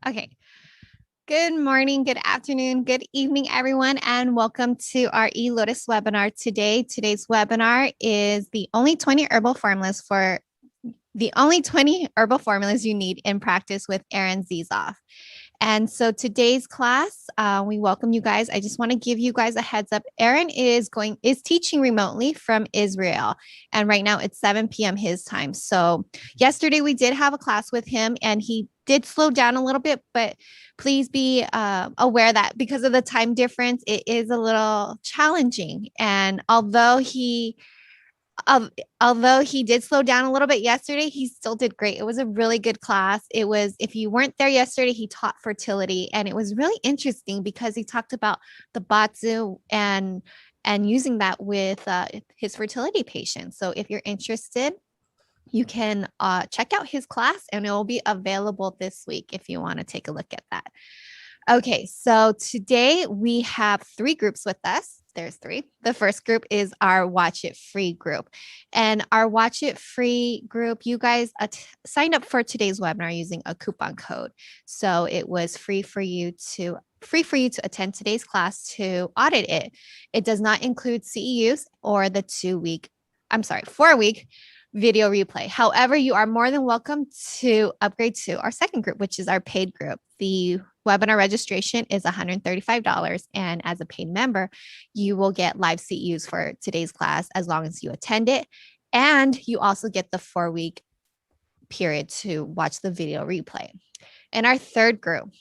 Okay. Good morning, good afternoon, good evening, everyone, and welcome to our eLotus webinar today. Today's webinar is the only 20 herbal formulas you need in practice with Erin Zizoff. And so today's class, we welcome you guys. I just want to give you guys a heads up. Erin is teaching remotely from Israel, and right now it's 7 p.m. his time. So yesterday we did have a class with him, and he did slow down a little bit, but please be aware that because of the time difference, it is a little challenging. And although he did slow down a little bit yesterday, he still did great. It was a really good class. If you weren't there yesterday, he taught fertility, and it was really interesting because he talked about the batsu and using that with his fertility patients. So if you're interested, you can check out his class, and it will be available this week if you want to take a look at that. Okay, so today we have 3 groups with us. There's 3. The first group is our Watch It Free group. And our Watch It Free group, you guys signed up for today's webinar using a coupon code. So it was free for you to attend today's class to audit it. It does not include CEUs or the 4-week video replay. However, you are more than welcome to upgrade to our second group, which is our paid group. The webinar registration is $135, and as a paid member, you will get live CEUs for today's class as long as you attend it, and you also get the 4-week period to watch the video replay. And our third group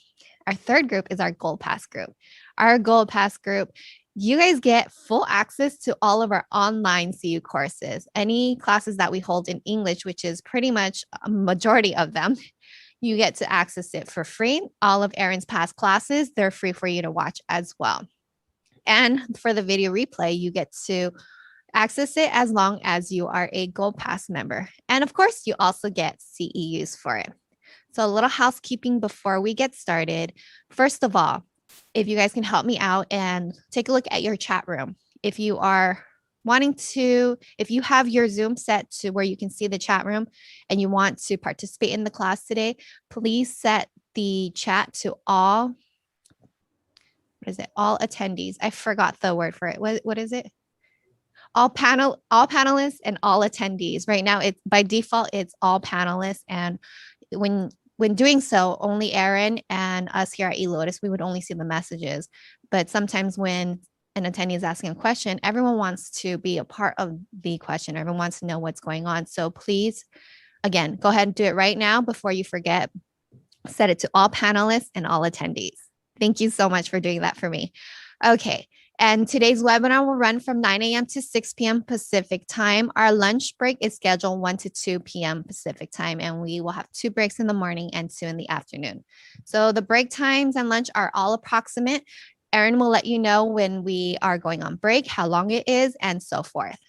is our Gold Pass group. Our Gold Pass group, you guys get full access to all of our online CU courses. Any classes that we hold in English, which is pretty much a majority of them, you get to access it for free. All of Erin's past classes, they're free for you to watch as well. And for the video replay, you get to access it as long as you are a Gold Pass member. And of course, you also get CEUs for it. So a little housekeeping before we get started. First of all, if you guys can help me out and take a look at your chat room. If you have your Zoom set to where you can see the chat room and you want to participate in the class today, please set the chat to all attendees. I forgot the word for it. What is it? All panelists and all attendees. Right now, by default, it's all panelists. And when doing so, only Erin and us here at eLotus, we would only see the messages. But sometimes when an attendee is asking a question, everyone wants to be a part of the question. Everyone wants to know what's going on. So please, again, go ahead and do it right now before you forget. Set it to all panelists and all attendees. Thank you so much for doing that for me. Okay. And today's webinar will run from 9 a.m. to 6 p.m. Pacific time. Our lunch break is scheduled 1 to 2 p.m. Pacific time, and we will have 2 breaks in the morning and 2 in the afternoon. So the break times and lunch are all approximate. Erin will let you know when we are going on break, how long it is, and so forth.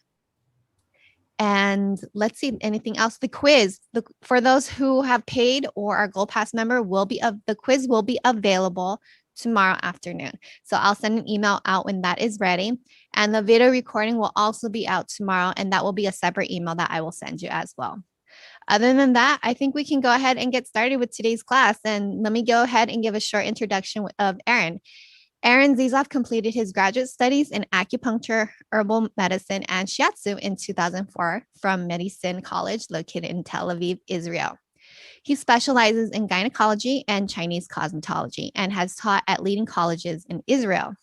And let's see, anything else? The quiz, for those who have paid or are Gold Pass member, the quiz will be available tomorrow afternoon. So I'll send an email out when that is ready. And the video recording will also be out tomorrow, and that will be a separate email that I will send you as well. Other than that, I think we can go ahead and get started with today's class. And let me go ahead and give a short introduction of Erin. Erin Zizoff completed his graduate studies in acupuncture, herbal medicine, and shiatsu in 2004 from Medicine College located in Tel Aviv, Israel. He specializes in gynecology and Chinese cosmetology and has taught at leading colleges in Israel.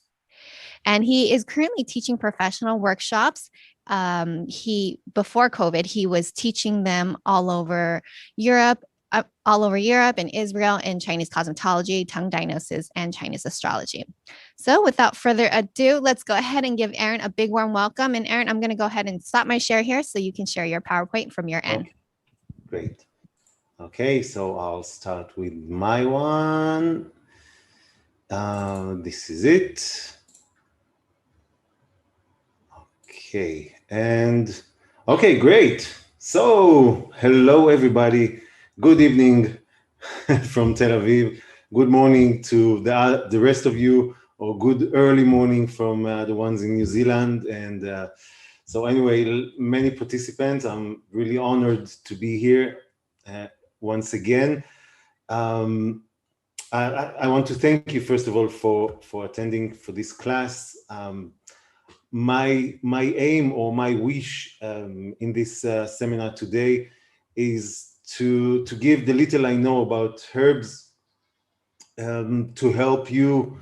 And he is currently teaching professional workshops. Before COVID, he was teaching them all over Europe and Israel in Chinese cosmetology, tongue diagnosis, and Chinese astrology. So without further ado, let's go ahead and give Erin a big warm welcome. And Erin, I'm going to go ahead and stop my share here so you can share your PowerPoint from your end. Okay. Great. Okay, so I'll start with my one. This is it. Okay, great. So, hello everybody. Good evening from Tel Aviv. Good morning to the rest of you, or good early morning from the ones in New Zealand. And so anyway, many participants. I'm really honored to be here once again. I want to thank you first of all for attending for this class. My aim or my wish in this seminar today is to give the little I know about herbs to help you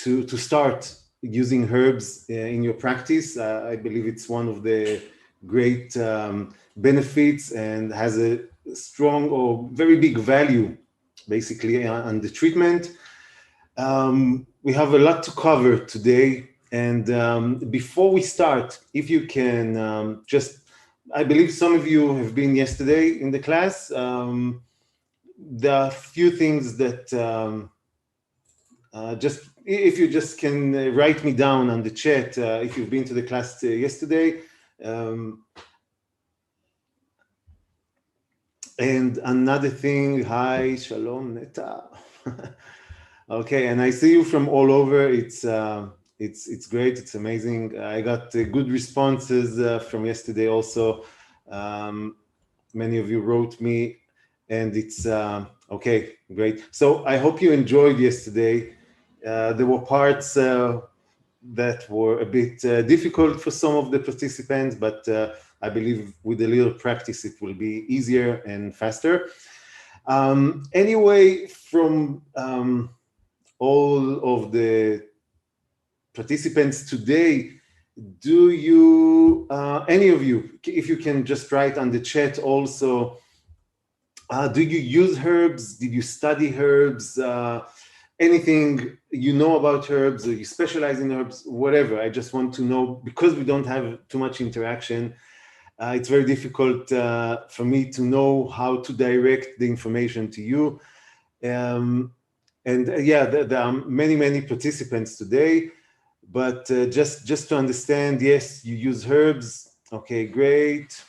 to start using herbs in your practice. I believe it's one of the great benefits and has a strong or very big value basically on the treatment. We have a lot to cover today, and before we start, if you can I believe some of you have been yesterday in the class. There are a few things that just if you just can write me down on the chat if you've been to the class yesterday. And another thing, hi, shalom, Neta. Okay, and I see you from all over. It's great. It's amazing. I got good responses from yesterday also. Many of you wrote me, and it's okay, great. So I hope you enjoyed yesterday. There were parts that were a bit difficult for some of the participants, but I believe with a little practice, it will be easier and faster. Anyway, from all of the participants today, do you, any of you, if you can just write on the chat also, do you use herbs? Did you study herbs? Anything you know about herbs, or you specialize in herbs, whatever. I just want to know, because we don't have too much interaction, it's very difficult for me to know how to direct the information to you. And yeah, there are many participants today, but just to understand, yes, you use herbs. Okay, great.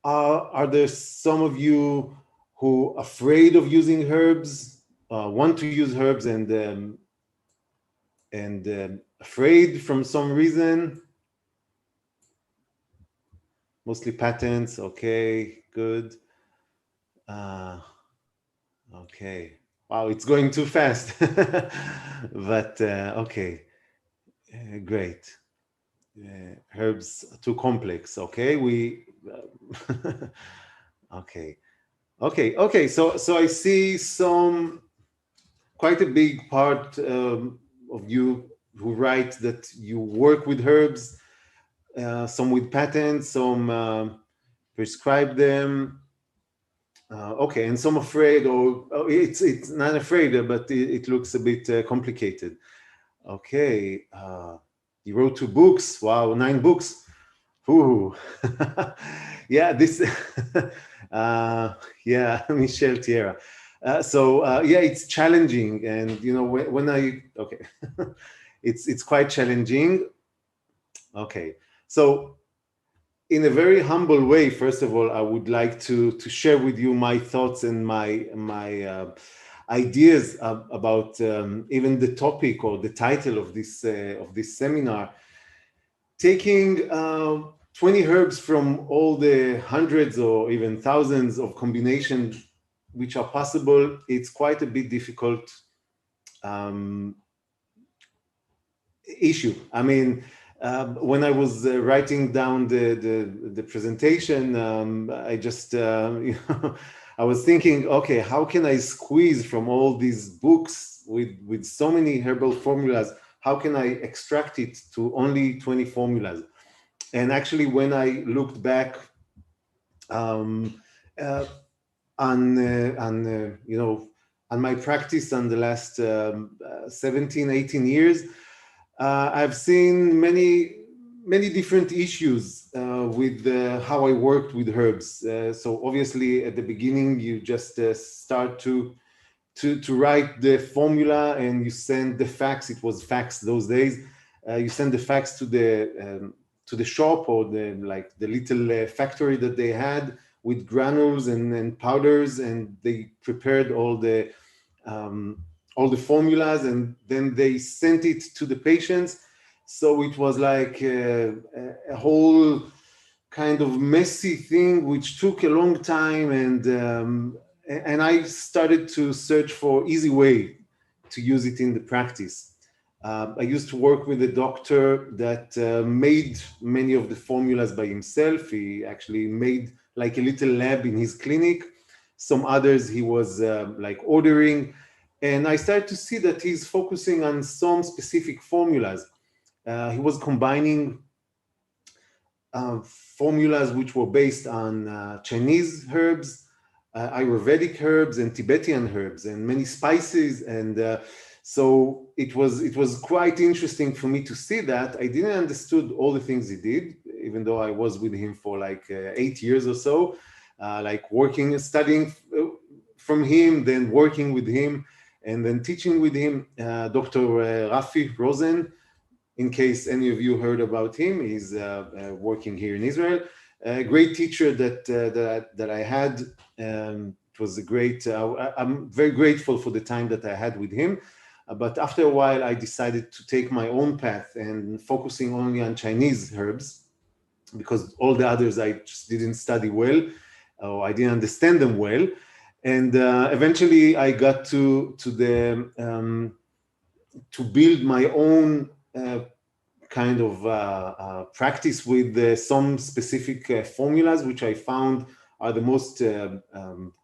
Are there some of you who are afraid of using herbs? Want to use herbs and afraid from some reason? Mostly patents. Okay, good. Okay. Wow, it's going too fast. But okay, great. Herbs are too complex. Okay, okay. So I see some. Quite a big part of you who write that you work with herbs, some with patents, some prescribe them. Okay, and some afraid, or it's not afraid, but it looks a bit complicated. Okay, you wrote 2 books. Wow, 9 books. Ooh, yeah, this, yeah, Michelle Tierra. Yeah, it's challenging, and you know when I okay, it's quite challenging. Okay, so in a very humble way, first of all, I would like to share with you my thoughts and my ideas about even the topic or the title of this seminar. Taking 20 herbs from all the hundreds or even thousands of combinations which are possible, it's quite a bit difficult issue. I mean, when I was writing down the presentation, I just, you know, I was thinking, okay, how can I squeeze from all these books with so many herbal formulas, how can I extract it to only 20 formulas? And actually, when I looked back on you know, on my practice on the last 17, 18 years, I've seen many different issues with how I worked with herbs. So obviously, at the beginning, you just start to write the formula, and you send the fax. It was fax those days. You send the fax to the shop or the little factory that they had with granules and powders, and they prepared all the formulas, and then they sent it to the patients. So it was like a whole kind of messy thing, which took a long time, and I started to search for easy way to use it in the practice. I used to work with a doctor that made many of the formulas by himself. He actually made like a little lab in his clinic. Some others he was like ordering. And I started to see that he's focusing on some specific formulas. He was combining formulas which were based on Chinese herbs, Ayurvedic herbs, and Tibetan herbs, and many spices. And so it was quite interesting for me to see that. I didn't understood all the things he did, even though I was with him for like 8 years or so, like working, studying from him, then working with him, and then teaching with him. Dr. Rafi Rosen, in case any of you heard about him, he's working here in Israel. A great teacher that I had. It was a great. I'm very grateful for the time that I had with him. But after a while, I decided to take my own path and focusing only on Chinese herbs, because all the others I just didn't study well, or I didn't understand them well. And eventually, I got to build my own kind of practice with some specific formulas, which I found are the most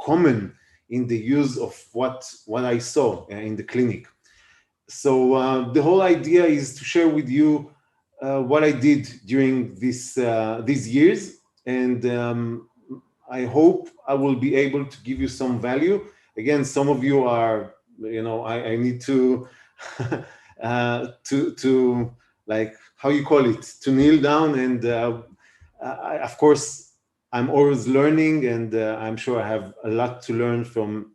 common in the use of what I saw in the clinic. So the whole idea is to share with you what I did during these years, and I hope I will be able to give you some value. Again, some of you are, I need to to like, how you call it, to kneel down, and of course I'm always learning, and I'm sure I have a lot to learn from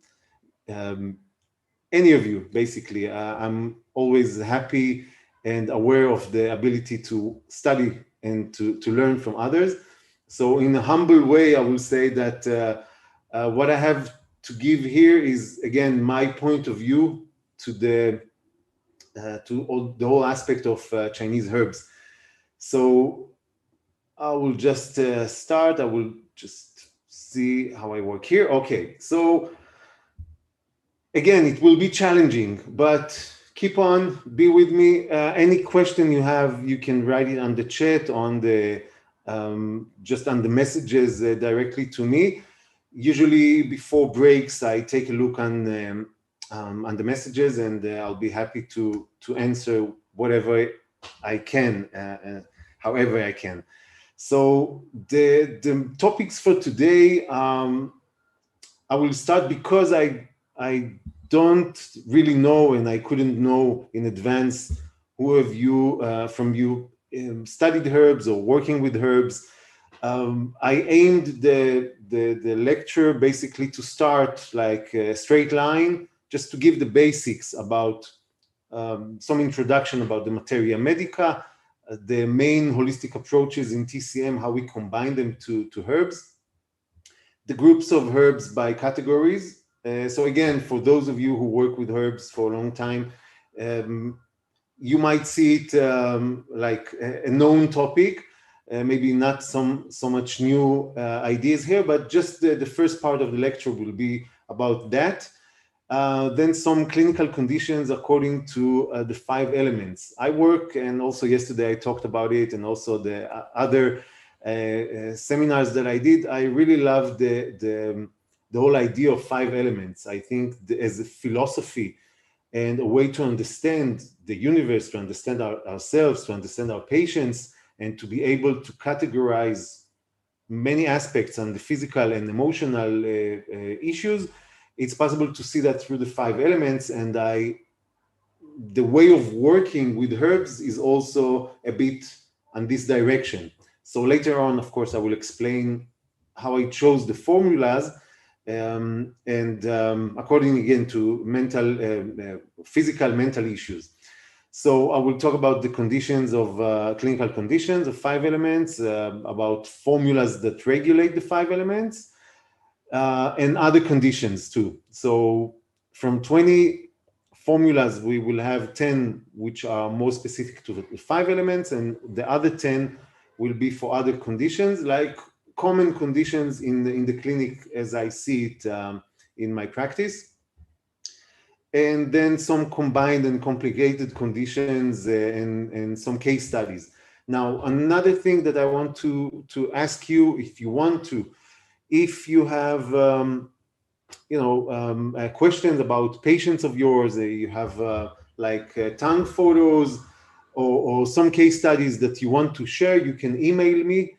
any of you. Basically, I'm always happy and aware of the ability to study and to learn from others. So in a humble way, I will say that what I have to give here is, again, my point of view to the whole aspect of Chinese herbs. So I will just start. I will just see how I work here. Okay, so again, it will be challenging, but keep on, be with me. Any question you have, you can write it on the chat, on the just on the messages directly to me. Usually before breaks, I take a look on the messages, and I'll be happy to answer whatever I can, however I can. So the topics for today, I will start because I don't really know, and I couldn't know in advance who of you from you studied herbs or working with herbs. I aimed the lecture basically to start like a straight line, just to give the basics about some introduction about the materia medica, the main holistic approaches in TCM, how we combine them to herbs, the groups of herbs by categories. So again, for those of you who work with herbs for a long time, you might see it like a known topic, maybe not so much new ideas here, but just the first part of the lecture will be about that. Then some clinical conditions according to the 5 elements. I work, and also yesterday I talked about it, and also the other seminars that I did. I really love the whole idea of 5 elements. I think as a philosophy and a way to understand the universe, to understand ourselves, to understand our patients, and to be able to categorize many aspects on the physical and emotional issues, it's possible to see that through the 5 elements. And the way of working with herbs is also a bit on this direction. So later on, of course, I will explain how I chose the formulas, and according again to physical, mental issues. So I will talk about the conditions of clinical conditions of 5 elements, about formulas that regulate the 5 elements, and other conditions too. So from 20 formulas, we will have 10 which are more specific to the 5 elements, and the other 10 will be for other conditions, like common conditions in the clinic as I see it in my practice. And then some combined and complicated conditions and some case studies. Now, another thing that I want to ask you, if you want to, if you have questions about patients of yours, you have tongue photos or some case studies that you want to share, you can email me,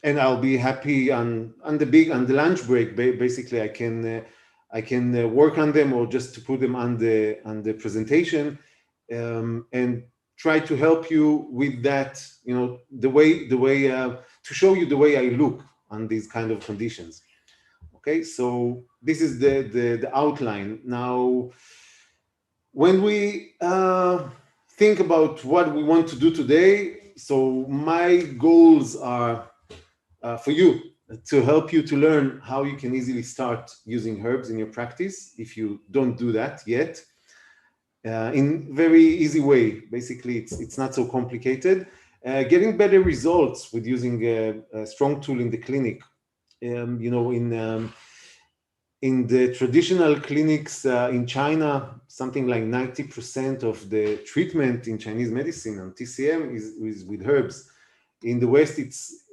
and I'll be happy on the lunch break. Basically, I can work on them or just to put them on the presentation, and try to help you with that. The way to show you the way I look on these kind of conditions. Okay, so this is the outline. Now, when we think about what we want to do today, so my goals are for you, to help you to learn how you can easily start using herbs in your practice if you don't do that yet, in very easy way. Basically, it's not so complicated. Getting better results with using a strong tool in the clinic. In the traditional clinics in China, something like 90% of the treatment in Chinese medicine on TCM is with herbs. In the West, it's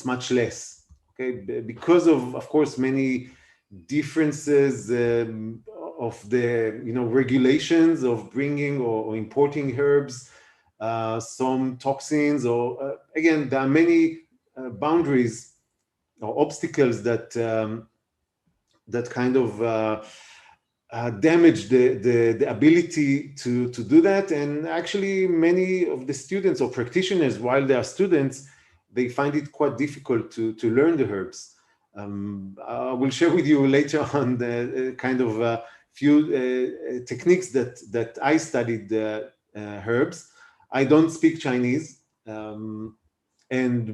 much less, okay? Because of course, many differences of the regulations of bringing or importing herbs, some toxins, or again, there are many boundaries or obstacles that kind of damage the ability to do that. And actually, many of the students or practitioners, while they are students, they find it quite difficult to learn the herbs. I will share with you later on the kind of few techniques that I studied herbs. I don't speak Chinese, and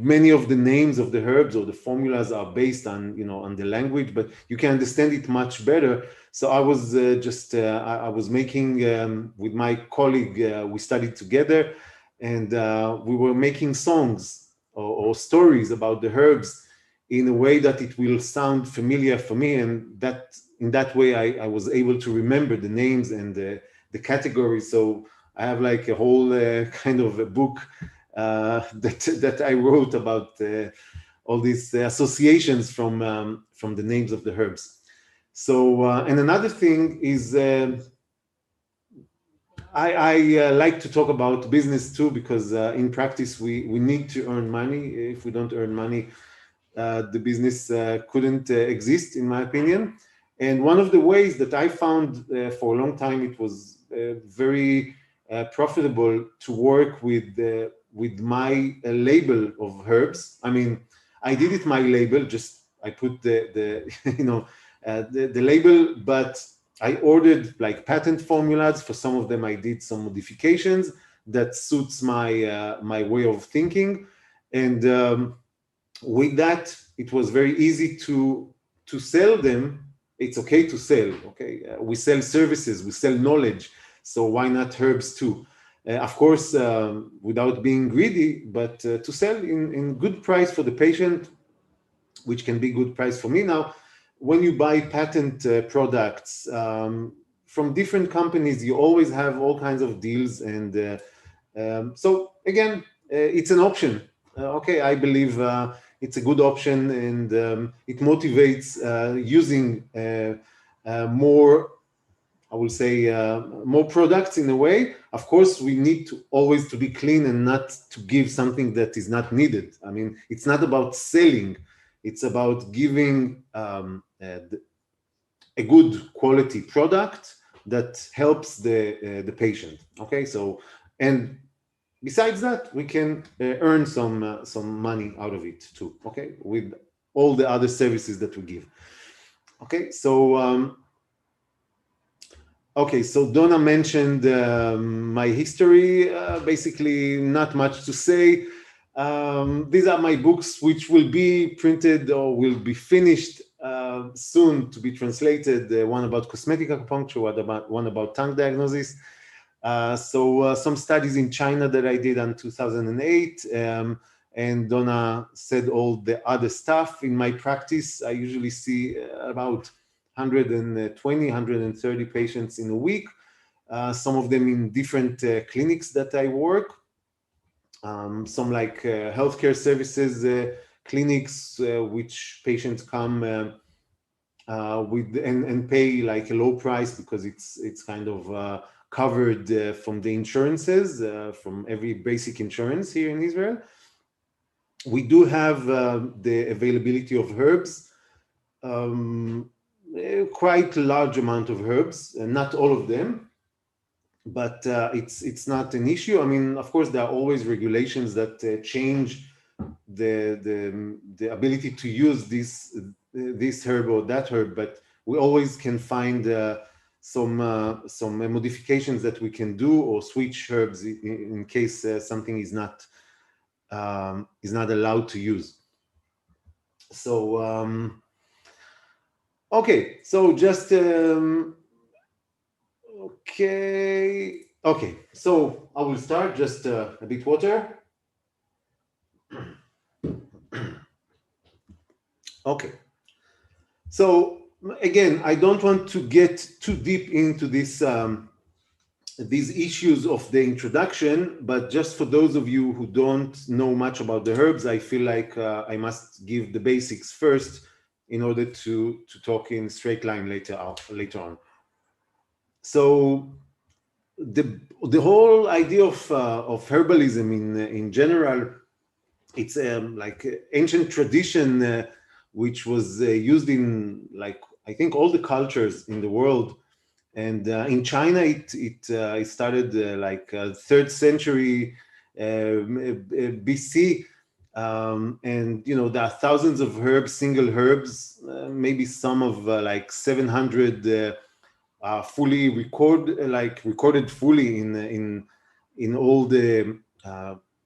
many of the names of the herbs or the formulas are based on on the language, but you can understand it much better. So I was I was making with my colleague, we studied together, and we were making songs or stories about the herbs in a way that it will sound familiar for me, and that in that way I was able to remember the names and the categories. So I have like a whole kind of a book that I wrote about all these associations from the names of the herbs. So and another thing is I like to talk about business too, because in practice we need to earn money. If we don't earn money, the business couldn't exist, in my opinion. And one of the ways that I found for a long time, it was very profitable to work with my label of herbs. I mean, I did it my label, just I put the the label, but I ordered like patent formulas. For some of them, I did some modifications that suits my my way of thinking, and with that, it was very easy to sell them. It's okay to sell. Okay, we sell services, we sell knowledge, so why not herbs too? Of course, without being greedy, but to sell in good price for the patient, which can be good price for me. Now, when you buy patent products from different companies, you always have all kinds of deals, and so again, it's an option. Okay, I believe it's a good option, and it motivates using more, I will say, more products in a way. Of course, we need to always to be clean and not to give something that is not needed. I mean, it's not about selling. It's about giving a good quality product that helps the patient. Okay, so, and besides that, we can earn some money out of it too. Okay, with all the other services that we give. Okay, so okay, so Donna mentioned my history. Basically, not much to say. These are my books, which will be printed or will be finished soon to be translated. One about cosmetic acupuncture, one about tongue diagnosis. So some studies in China that I did in 2008, and Donna said all the other stuff. In my practice, I usually see about 120, 130 patients in a week, some of them in different clinics that I work, some like healthcare services clinics, which patients come with and pay like a low price because it's kind of covered from the insurances, from every basic insurance here in Israel. We do have the availability of herbs, quite a large amount of herbs, not all of them, but it's not an issue. I mean, of course, there are always regulations that change the ability to use this herb or that herb, but we always can find some modifications that we can do or switch herbs in case something is not allowed to use. So okay, so just okay, so I will start. Just a bit water. Okay, so again, I don't want to get too deep into this these issues of the introduction, but just for those of you who don't know much about the herbs, I feel like I must give the basics first in order to talk in straight line later on. So the whole idea of herbalism in general, it's like ancient tradition which was used in, like, I think all the cultures in the world. And in China, it started like 3rd century BC. And, you know, there are thousands of herbs, single herbs, maybe some of like 700 fully recorded fully in all the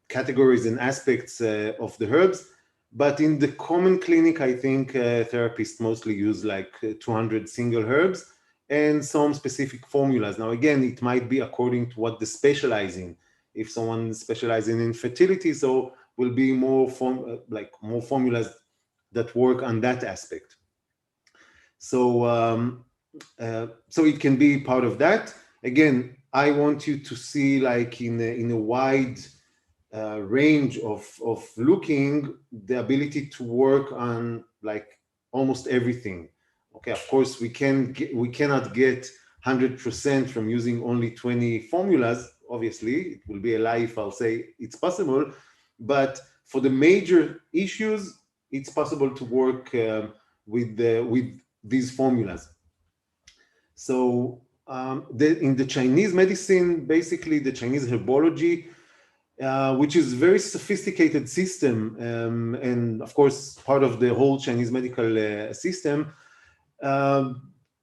categories and aspects of the herbs. But in the common clinic, I think therapists mostly use like 200 single herbs and some specific formulas. Now, again, it might be according to what they specialize in. If someone specializes in fertility, so will be more more formulas that work on that aspect. So so it can be part of that. Again, I want you to see, like, in a wide range of looking, the ability to work on like almost everything. Okay, of course, we cannot get 100% from using only 20 formulas. Obviously, it will be a lie if I'll say it's possible, but for the major issues, it's possible to work with these formulas. So in the Chinese medicine, basically the Chinese herbology, which is a very sophisticated system, and of course part of the whole Chinese medical system.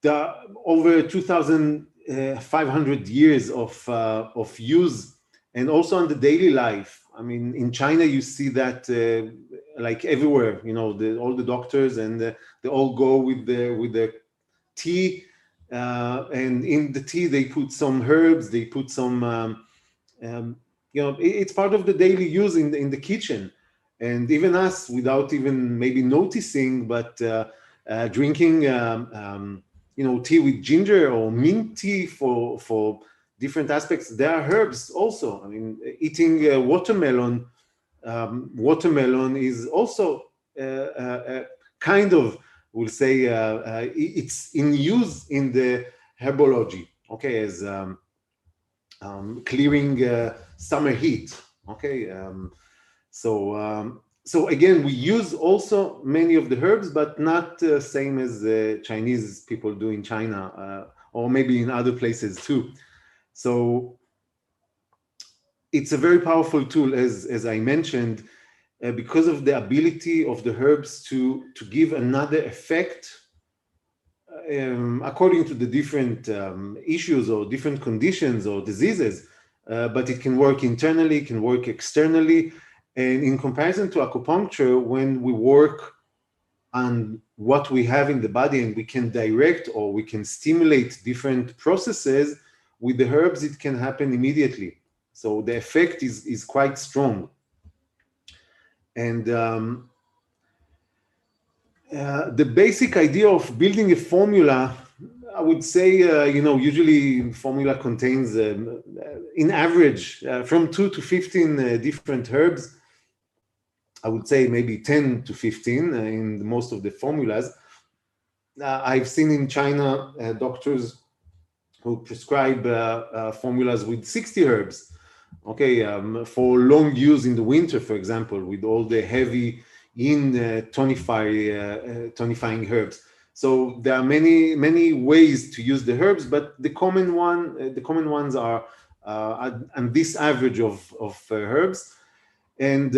There are over 2,500 years of use, and also on the daily life. I mean, in China, you see that like everywhere. You know, all the doctors and they all go with the tea, and in the tea they put some herbs. They put some. You know, it's part of the daily use in the kitchen, and even us, without even maybe noticing, but drinking, you know, tea with ginger or mint tea for different aspects. There are herbs also. I mean, eating watermelon. Watermelon is also kind of, we'll say, it's in use in the herbology. Okay, as clearing summer heat. Okay, so again, we use also many of the herbs, but not same as Chinese people do in China, or maybe in other places too. So it's a very powerful tool, as I mentioned, because of the ability of the herbs to give another effect according to the different issues or different conditions or diseases, but it can work internally, it can work externally. And in comparison to acupuncture, when we work on what we have in the body and we can direct or we can stimulate different processes, with the herbs, it can happen immediately. So the effect is quite strong. And the basic idea of building a formula, I would say, usually formula contains, in average, from 2 to 15 different herbs. I would say maybe 10 to 15 in most of the formulas. I've seen in China doctors who prescribe formulas with 60 herbs, okay, for long use in the winter, for example, with all the heavy tonifying herbs. So there are many ways to use the herbs, but the common ones are and this average of herbs. And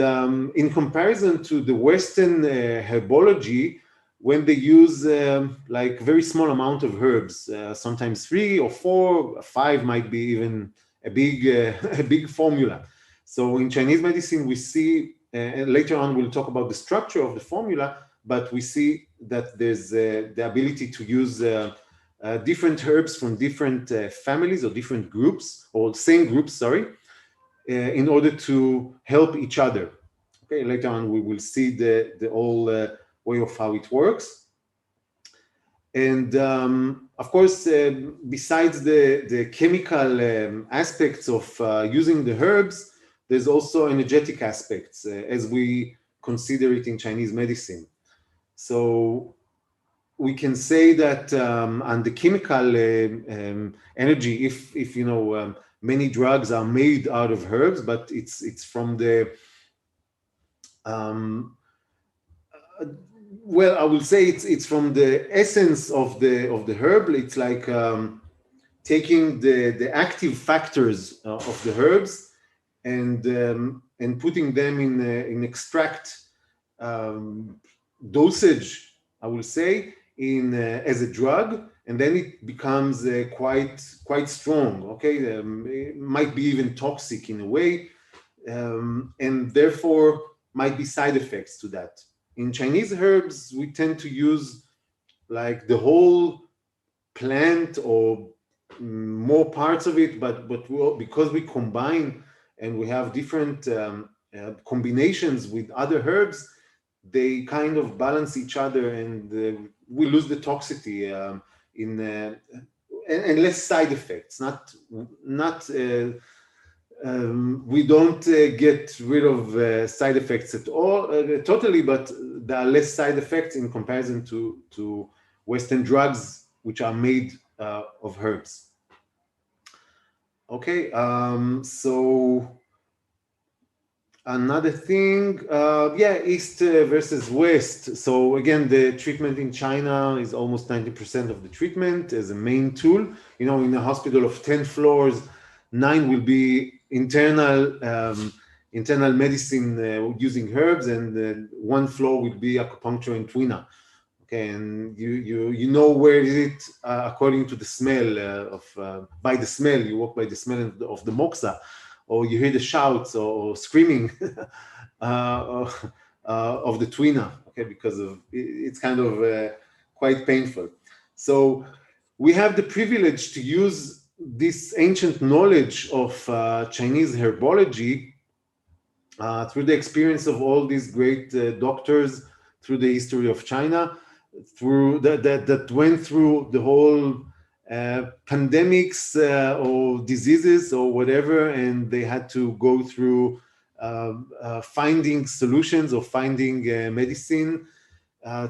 in comparison to the Western herbology, when they use like very small amount of herbs, sometimes 3 or 4, 5 might be even a big a big formula. So in Chinese medicine, we see, and later on we'll talk about the structure of the formula, but we see that there's the ability to use different herbs from different families or different groups, or same groups, sorry, in order to help each other. Okay, later on we will see the whole way of how it works. And of course, besides the chemical aspects of using the herbs, there's also energetic aspects as we consider it in Chinese medicine. So we can say that on the chemical energy, if many drugs are made out of herbs, but it's from the well, I will say it's from the essence of the herb. It's like taking the active factors of the herbs and putting them in extract dosage, I will say, in as a drug, and then it becomes quite strong. Okay, it might be even toxic in a way, and therefore might be side effects to that. In Chinese herbs, we tend to use like the whole plant or more parts of it, but because we combine and we have different combinations with other herbs, they kind of balance each other, and we lose the toxicity and less side effects. We don't get rid of side effects at all, totally, but there are less side effects in comparison to Western drugs, which are made of herbs. Okay, so another thing, East versus West. So again, the treatment in China is almost 90% of the treatment as a main tool. In a hospital of 10 floors, 9 will be internal medicine using herbs, and 1 floor will be acupuncture and tuina. Okay, and you know where is it according to the smell by the smell. You walk by the smell of the moxa, or you hear the shouts or screaming of the tuina. Okay, because of it's kind of quite painful. So we have the privilege to use this ancient knowledge of Chinese herbology through the experience of all these great doctors through the history of China, through that went through the whole pandemics or diseases or whatever, and they had to go through finding solutions or finding medicine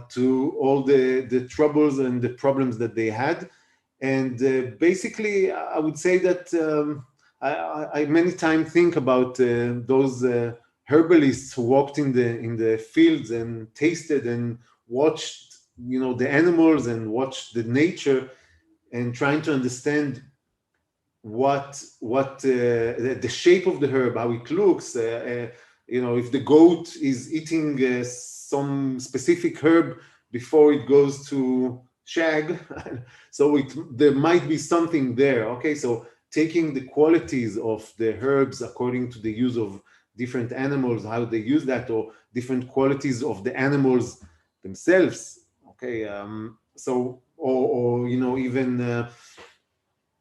to all the troubles and the problems that they had. And basically, I would say that I many times think about those herbalists who walked in the fields and tasted and watched, the animals and watched the nature, and trying to understand what the shape of the herb, how it looks. If the goat is eating some specific herb before it goes to shag, so there might be something there. Okay, so taking the qualities of the herbs according to the use of different animals, how they use that, or different qualities of the animals themselves. Okay, so or even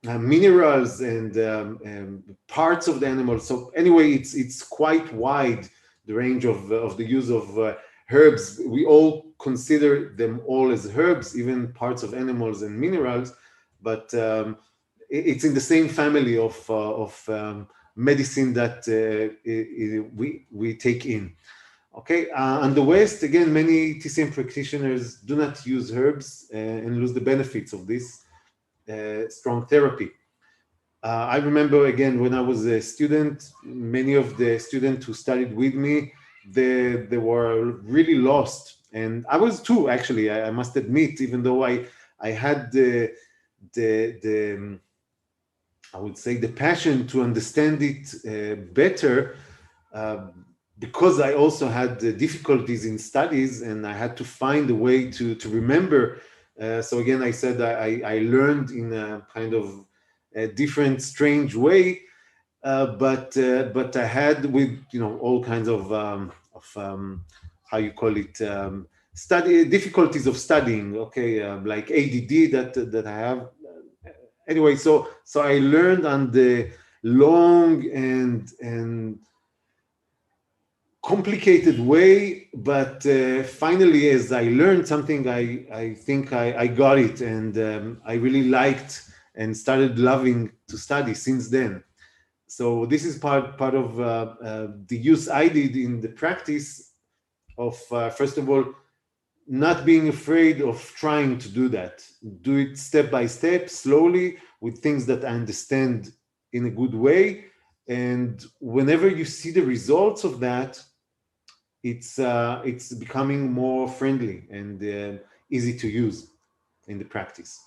minerals and parts of the animal. So anyway, it's quite wide range of the use of herbs. We all consider them all as herbs, even parts of animals and minerals, but it's in the same family of medicine that we take in. Okay, and the West, again, many TCM practitioners do not use herbs and lose the benefits of this strong therapy. I remember, again, when I was a student, many of the students who studied with me, they were really lost. And I was too, actually, I must admit, even though I had the I would say the passion to understand it better, because I also had difficulties in studies and I had to find a way to remember. So again, I said I learned in a kind of a different, strange way, but I had, with all kinds of how you call it, study difficulties of studying. Okay, like ADD that I have. Anyway, so I learned on the long and complicated way, but finally, as I learned something, I think I got it, and I really liked and started loving to study since then. So this is part of the use I did in the practice of, first of all, not being afraid of trying to do that. Do it step by step, slowly, with things that I understand in a good way. And whenever you see the results of that, it's becoming more friendly and easy to use in the practice.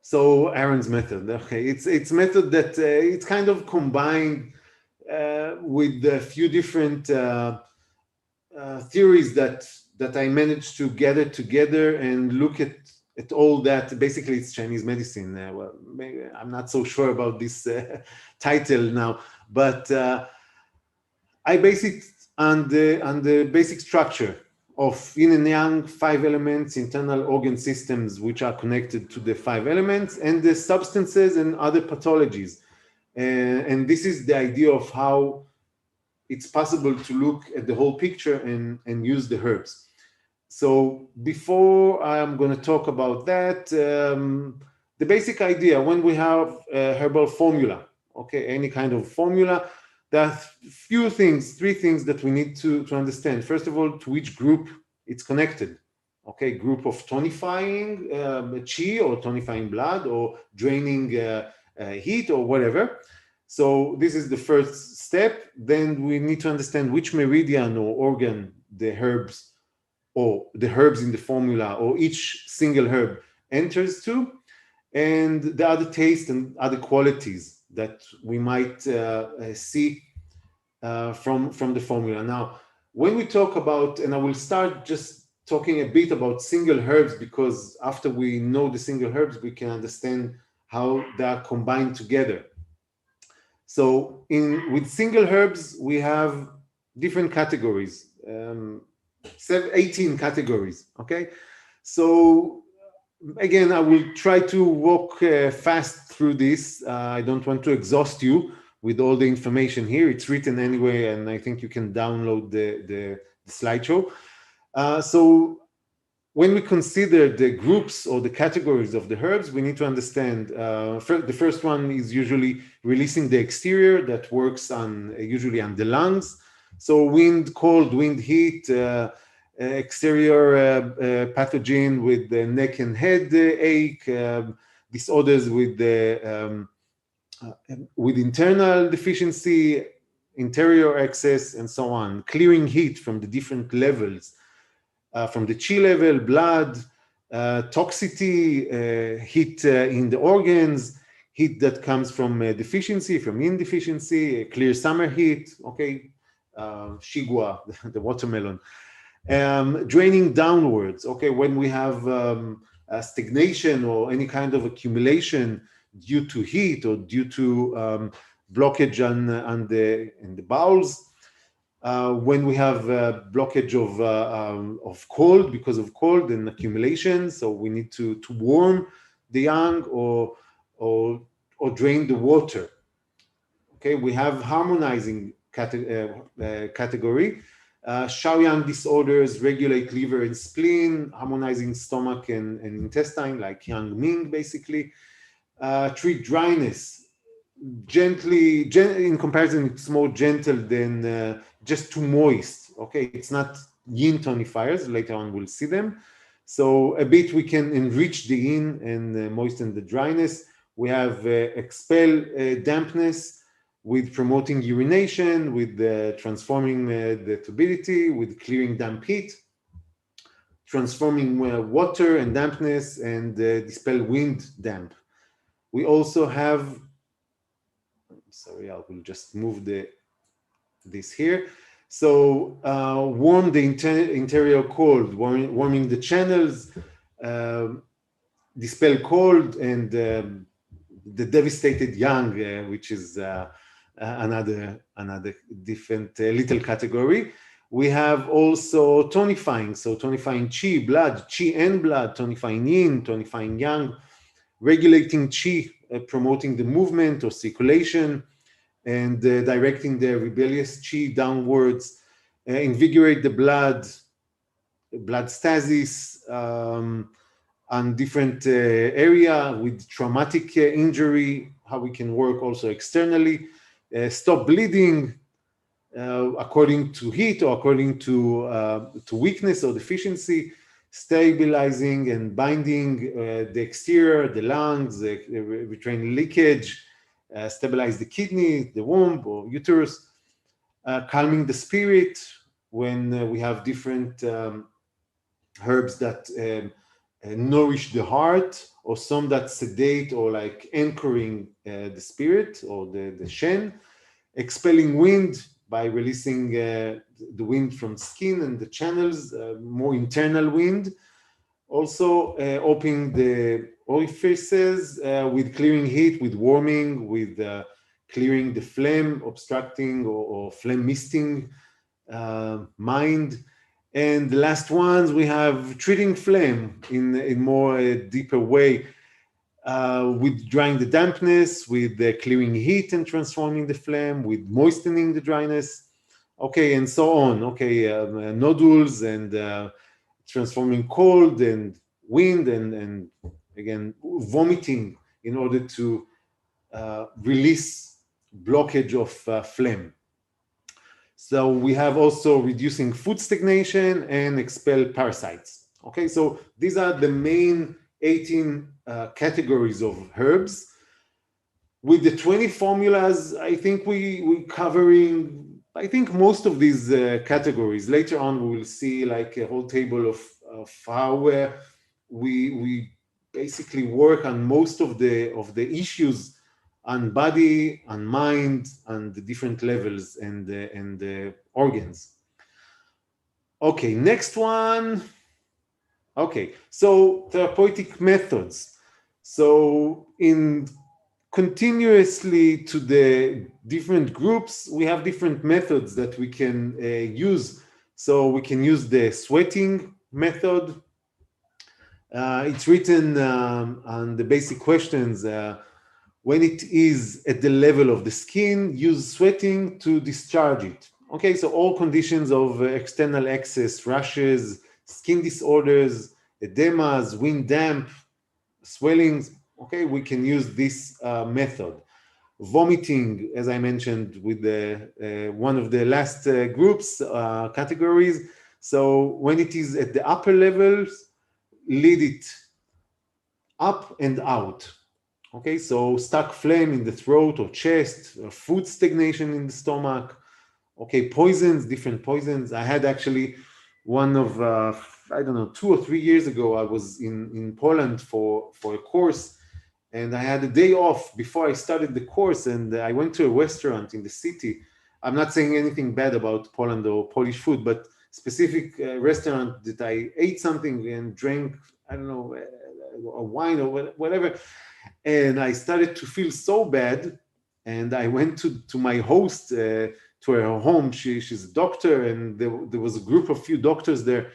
So Aaron's method, okay, it's method that it's kind of combined with a few different theories that I managed to gather together and look at all that. Basically, it's Chinese medicine. Well, maybe I'm not so sure about this title now, but I base it on the basic structure of Yin and Yang, 5 elements, internal organ systems which are connected to the 5 elements, and the substances and other pathologies. And this is the idea of how it's possible to look at the whole picture and use the herbs. So before I'm going to talk about that, the basic idea, when we have a herbal formula, okay, any kind of formula, there are few things, 3 things that we need to understand. First of all, to which group it's connected. Okay, group of tonifying qi or tonifying blood, or draining heat or whatever. So this is the first step. Then we need to understand which meridian or organ the herbs in the formula, or each single herb enters to, and the other taste and other qualities that we might see from the formula. Now, when we talk about, and I will start just talking a bit about single herbs, because after we know the single herbs, we can understand how they are combined together. So with single herbs, we have different categories, 18 categories, okay? So again, I will try to walk fast through this. I don't want to exhaust you with all the information here. It's written anyway, and I think you can download the slideshow. So when we consider the groups or the categories of the herbs, we need to understand, the first one is usually releasing the exterior, that works usually on the lungs. So wind, cold, wind, heat, exterior pathogen with the neck and head ache, disorders with internal deficiency, interior excess, and so on. Clearing heat from the different levels, from the chi level, blood, toxicity, heat in the organs, heat that comes from deficiency, from yin deficiency, clear summer heat, okay, shigua, the watermelon. Draining downwards, okay, when we have stagnation or any kind of accumulation due to heat or due to blockage in the bowels. When we have blockage of cold, because of cold and accumulation, so we need to warm the yang or drain the water. Okay, we have harmonizing category. Shaoyang disorders regulate liver and spleen, harmonizing stomach and intestine, like Yang Ming, basically. Treat dryness. In comparison, it's more gentle than just too moist. Okay, it's not yin tonifiers. Later on, we'll see them. So a bit we can enrich the yin and moisten the dryness. We have expel dampness with promoting urination, with transforming the turbidity, with clearing damp heat, transforming water and dampness, and dispel wind damp. We also have, sorry, I will just move this here. So warm the interior cold, warming the channels, dispel cold, and the devastated yang, which is another different little category. We have also tonifying, so tonifying chi and blood, tonifying yin, tonifying yang, regulating chi, promoting the movement or circulation, and directing the rebellious chi downwards, invigorate the blood stasis on different area with traumatic injury, how we can work also externally, stop bleeding according to heat or according to weakness or deficiency, stabilizing and binding the exterior, the lungs, retrain leakage, stabilize the kidney, the womb or uterus, calming the spirit when we have different herbs that nourish the heart, or some that sedate or like anchoring the spirit or the shen, expelling wind by releasing the wind from skin and the channels, more internal wind. Also opening the orifices with clearing heat, with warming, with clearing the phlegm, obstructing or phlegm misting mind. And the last ones, we have treating phlegm in more deeper way, with drying the dampness, with clearing heat and transforming the phlegm, with moistening the dryness, okay, and so on. Okay, nodules and transforming cold and wind, and again vomiting in order to release blockage of phlegm. So we have also reducing food stagnation and expel parasites. Okay, so these are the main 18 categories of herbs. With the 20 formulas, I think we covering, I think, most of these categories. Later on, we will see like a whole table of how we basically work on most of the issues on body, on mind, on the different levels and the organs. Okay, next one. Okay, so therapeutic methods. So in continuously to the different groups, we have different methods that we can use. So we can use the sweating method. It's written on the basic questions. When it is at the level of the skin, use sweating to discharge it. Okay, so all conditions of external excess, rashes, skin disorders, edemas, wind damp, swellings, okay, we can use this method. Vomiting, as I mentioned, with the one of the last groups, categories. So when it is at the upper levels, lead it up and out. Okay, so stuck phlegm in the throat or chest, food stagnation in the stomach. Okay, poisons, different poisons. I had actually one of, I don't know, 2 or 3 years ago, I was in Poland for a course, and I had a day off before I started the course, and I went to a restaurant in the city. I'm not saying anything bad about Poland or Polish food, but specific restaurant that I ate something and drank, I don't know, a wine or whatever. And I started to feel so bad, and I went to my host, to her home. She's a doctor, and there was a group of few doctors there.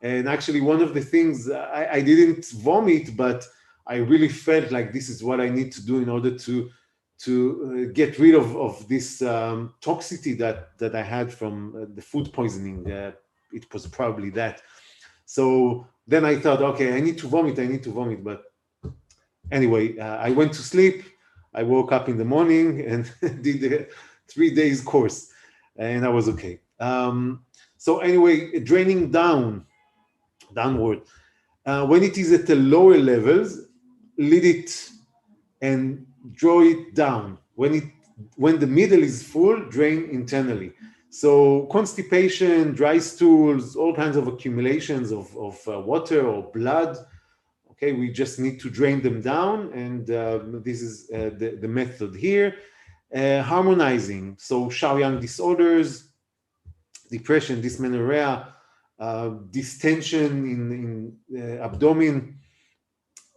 And actually, one of the things, I didn't vomit, but I really felt like this is what I need to do in order to get rid of this toxicity that I had from the food poisoning. It was probably that. So then I thought, okay, I need to vomit. But anyway, I went to sleep. I woke up in the morning and did the 3 days course, and I was okay. So anyway, draining downward. When it is at the lower levels, lead it and draw it down. When the middle is full, drain internally. So constipation, dry stools, all kinds of accumulations of water or blood. Okay, we just need to drain them down, and this is the method here. Harmonizing, so Shaoyang disorders, depression, dysmenorrhea, distension in abdomen,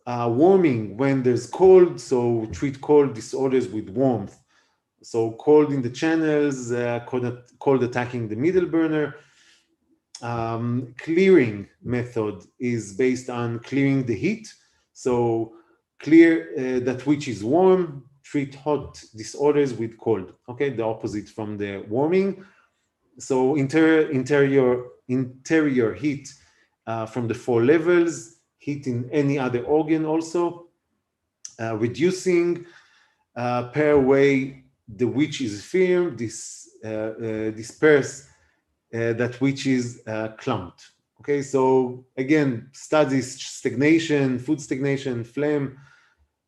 warming when there's cold, so treat cold disorders with warmth. So cold in the channels, cold attacking the middle burner. Clearing method is based on clearing the heat. So clear that which is warm, treat hot disorders with cold. Okay, the opposite from the warming. So interior heat from the 4 levels, heat in any other organ also. Reducing, pare away the which is firm, disperse that which is clumped. Okay, so again, studies stagnation, food stagnation, phlegm,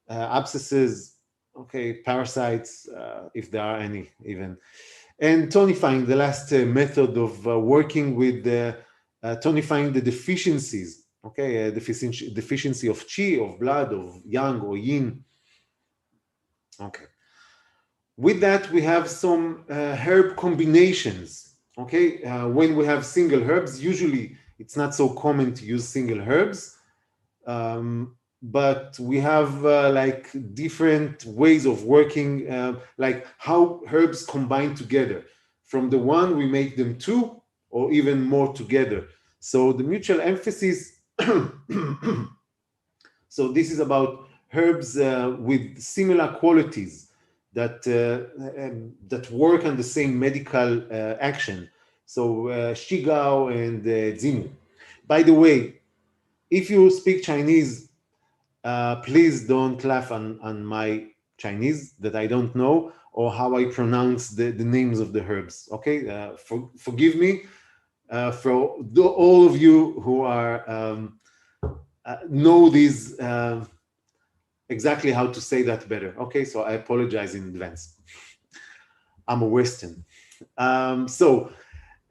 abscesses, okay, parasites, if there are any even. And tonifying, the last method of working with tonifying the deficiencies, okay, deficiency of qi, of blood, of yang or yin. Okay. With that, we have some herb combinations. Okay, when we have single herbs, usually it's not so common to use single herbs, but we have like different ways of working, like how herbs combine together. From the one, we make them 2 or even more together. So the mutual emphasis, so this is about herbs with similar qualities that work on the same medical action. So Shigao and Zimu. By the way, if you speak Chinese, please don't laugh on my Chinese that I don't know or how I pronounce the names of the herbs. Okay, forgive me for all of you who are know these. Exactly how to say that better. Okay, so I apologize in advance. I'm a Western.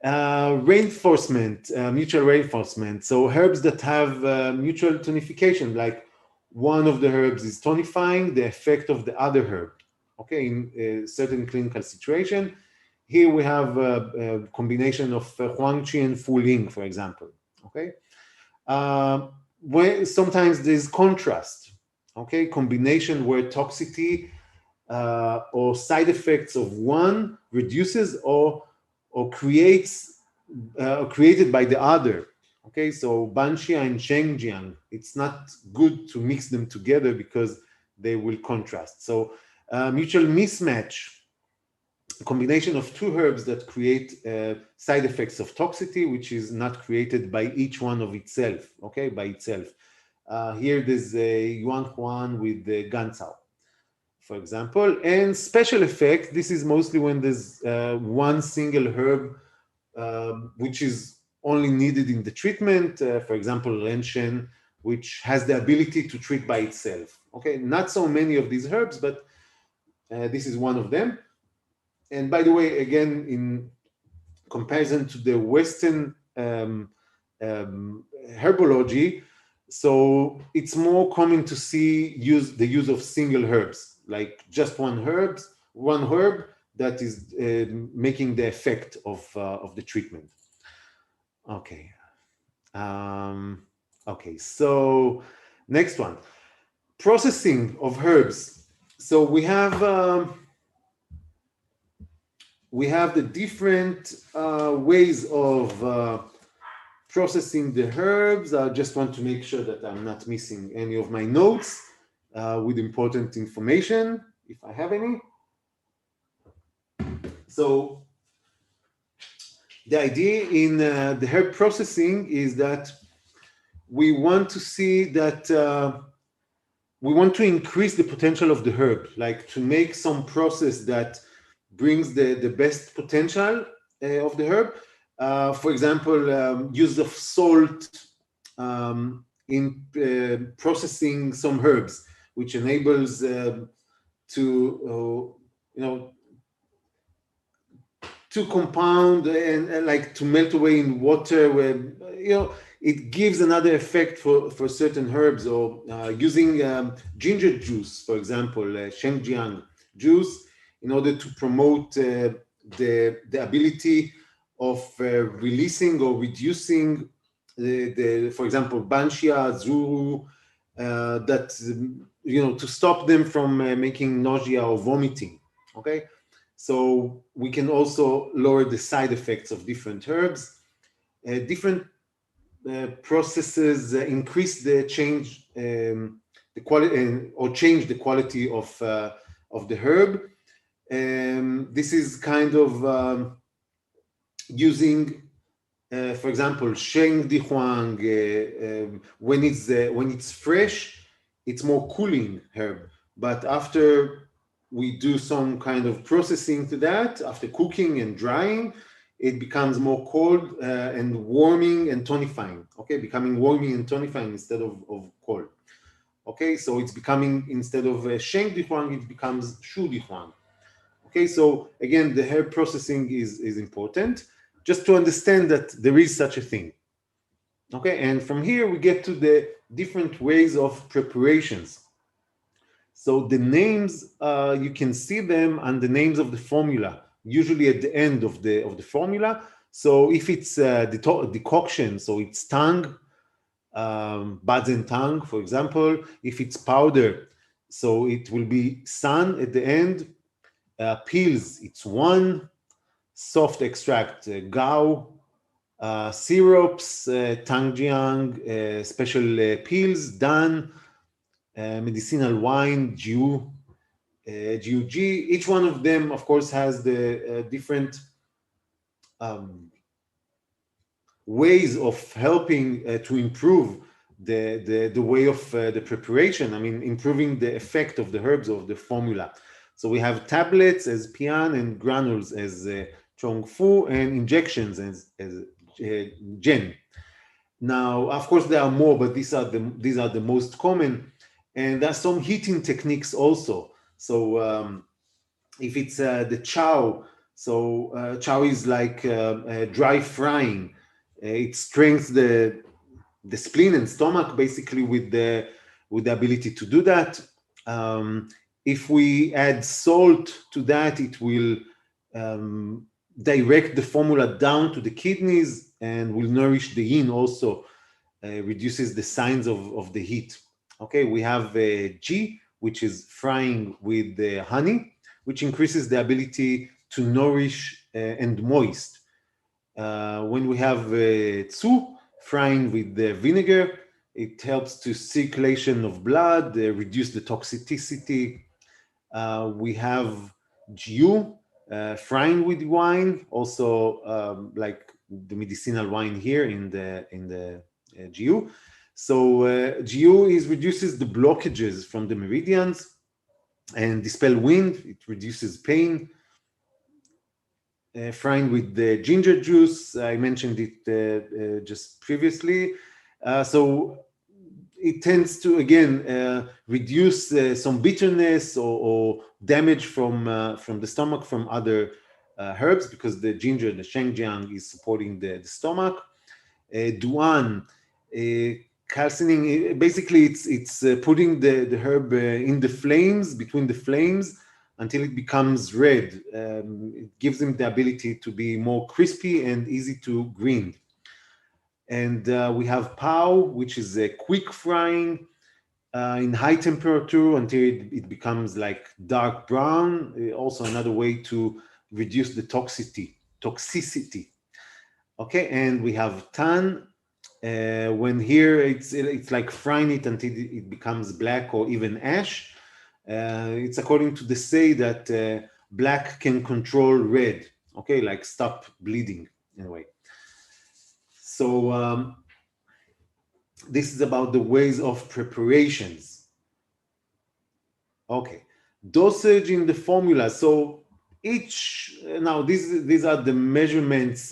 Reinforcement, mutual reinforcement. So herbs that have mutual tonification, like one of the herbs is tonifying the effect of the other herb. Okay, in a certain clinical situation. Here we have a combination of Huang Qi and Fu Ling, for example. Okay, when sometimes there's contrast. Okay, combination where toxicity or side effects of one reduces or creates created by the other. Okay, so Banxia and Shengjiang, it's not good to mix them together because they will contrast. So mutual mismatch, combination of 2 herbs that create side effects of toxicity, which is not created by each one of itself. Okay, by itself. Here there's a Yuan Huan with the Gancao, for example, and special effect. This is mostly when there's one single herb which is only needed in the treatment. For example, Renshen, which has the ability to treat by itself. Okay, not so many of these herbs, but this is one of them. And by the way, again, in comparison to the Western herbology, so it's more common to see the use of single herbs, like just one herb that is making the effect of the treatment. Okay. Okay. So next one, processing of herbs. So we have the different ways of processing the herbs. I just want to make sure that I'm not missing any of my notes with important information. if I have any. So the idea in the herb processing is that we want to see that we want to increase the potential of the herb, like to make some process that brings the best potential of the herb. For example, use of salt in processing some herbs, which enables to to compound and like to melt away in water, where it gives another effect for certain herbs. Or using ginger juice, for example, Shenyang juice, in order to promote the ability of releasing or reducing for example, Banshia, Zuru, that to stop them from making nausea or vomiting. Okay, so we can also lower the side effects of different herbs. Different processes increase the quality or change the quality of the herb. This is kind of using, for example, Sheng Di Huang. When it's fresh, it's more cooling herb. But after we do some kind of processing to that, after cooking and drying, it becomes more cold and warming and tonifying. Okay, becoming warming and tonifying instead of cold. Okay, so it's becoming, instead of Sheng Di Huang, it becomes Shu Di Huang. Okay, so again, the herb processing is important, just to understand that there is such a thing. Okay, and from here we get to the different ways of preparations. So the names, you can see them on the names of the formula, usually at the end of the formula. So if it's decoction, so it's tang, buds and tang, for example. If it's powder, so it will be san at the end. Pills, it's one. Soft extract, gao. Syrups, tangjiang, special pills, dan. Medicinal wine, jiu, GUG. Each one of them, of course, has the different ways of helping to improve the way of the preparation. I mean, improving the effect of the herbs of the formula. So we have tablets as pian and granules as chongfu, and injections as gen. Now, of course, there are more, but these are the most common. And there's some heating techniques also. So if it's the chow, so chow is like dry frying. It strengthens the spleen and stomach, basically, with the ability to do that. If we add salt to that, it will direct the formula down to the kidneys and will nourish the yin also, reduces the signs of the heat. Okay, we have G, which is frying with the honey, which increases the ability to nourish and moist. When we have Tsu, frying with the vinegar, it helps to circulation of blood, reduce the toxicity. We have Jiu, frying with wine, also like the medicinal wine here in the Jiu. So Jiu reduces the blockages from the meridians and dispel wind. It reduces pain. Frying with the ginger juice, I mentioned it just previously. So it tends to, again, reduce some bitterness or damage from the stomach from other herbs, because the ginger, the Shenyang, is supporting the stomach. Duan, calcining, basically it's putting the herb in the flames, between the flames, until it becomes red. It gives them the ability to be more crispy and easy to grind. And we have Pao, which is a quick frying in high temperature until it becomes like dark brown. Also another way to reduce the toxicity. Okay, and we have Tan. When here it's like frying it until it becomes black or even ash. It's according to the say that black can control red, okay, like stop bleeding in a way. So this is about the ways of preparations. Okay, dosage in the formula. So now these are the measurements.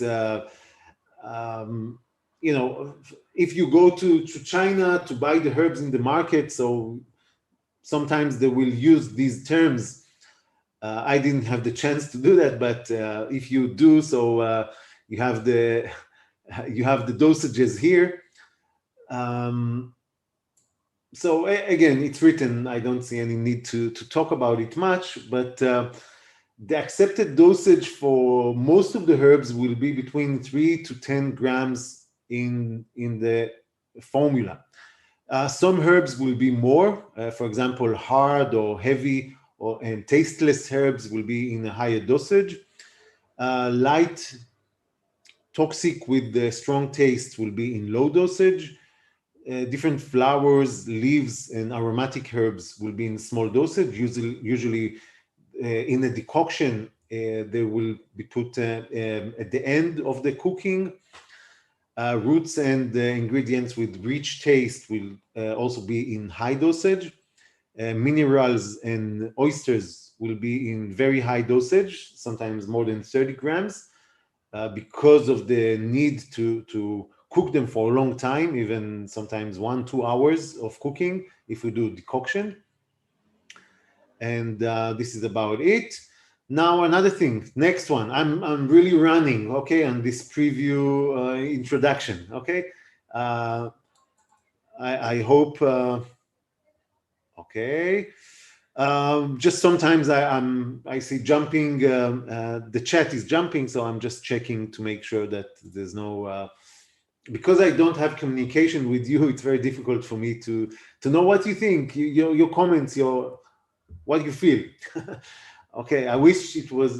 You know, if you go to China to buy the herbs in the market, so sometimes they will use these terms. I didn't have the chance to do that, but if you do, so you have the dosages here. So again, it's written. I don't see any need to talk about it much, but the accepted dosage for most of the herbs will be between 3 to 10 grams in the formula. Some herbs will be more. For example, hard or heavy and tasteless herbs will be in a higher dosage. Light, toxic with the strong taste will be in low dosage. Different flowers, leaves, and aromatic herbs will be in small dosage. Usually in a decoction, they will be put at the end of the cooking. Roots and ingredients with rich taste will also be in high dosage. Minerals and oysters will be in very high dosage, sometimes more than 30 grams, because of the need to cook them for a long time, even sometimes 1-2 hours of cooking if we do decoction. And this is about it. Now another thing, next one. I'm really running, okay, on this preview introduction, okay. I hope. Okay. Just sometimes I see jumping. The chat is jumping, so I'm just checking to make sure that there's no. Because I don't have communication with you, it's very difficult for me to know what you think, your comments, what you feel. Okay, I wish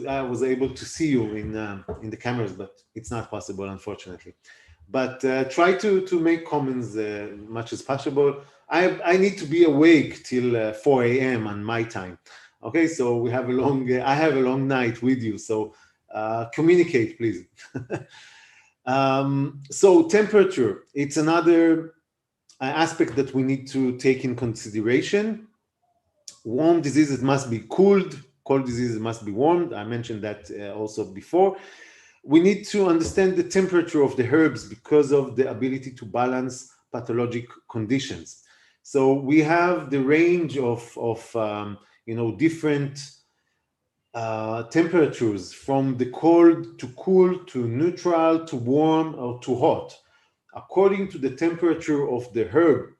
I was able to see you in the cameras, but it's not possible, unfortunately. But try to make comments much as possible. I need to be awake till 4 a.m. on my time. Okay, so we have I have a long night with you, so communicate, please. So temperature, it's another aspect that we need to take in consideration. Warm diseases must be cooled, cold diseases must be warmed. I mentioned that also before. We need to understand the temperature of the herbs because of the ability to balance pathologic conditions. So we have the range of different temperatures, from the cold to cool to neutral to warm or to hot. According to the temperature of the herb,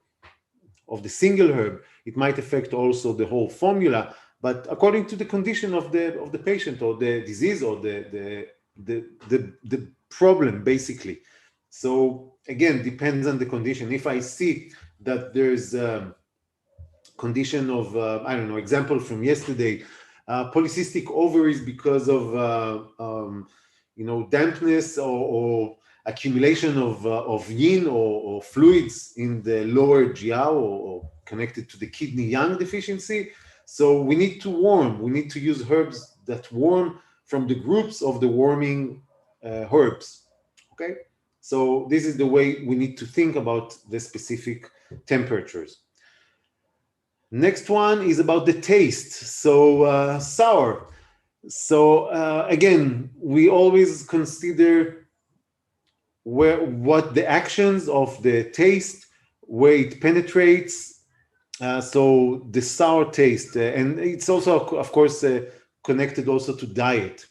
of the single herb, it might affect also the whole formula, but according to the condition of the patient or the disease or the problem, basically. So again, depends on the condition. If I see that there's a condition of, I don't know, example from yesterday, polycystic ovaries because of dampness or accumulation of yin or fluids in the lower GI or connected to the kidney yang deficiency. So we need to warm. We need to use herbs that warm from the groups of the warming herbs. Okay, so this is the way we need to think about the specific temperatures. Next one is about the taste. So sour. So again, we always consider what the actions of the taste, where it penetrates. So the sour taste, and it's also, of course, connected also to diet.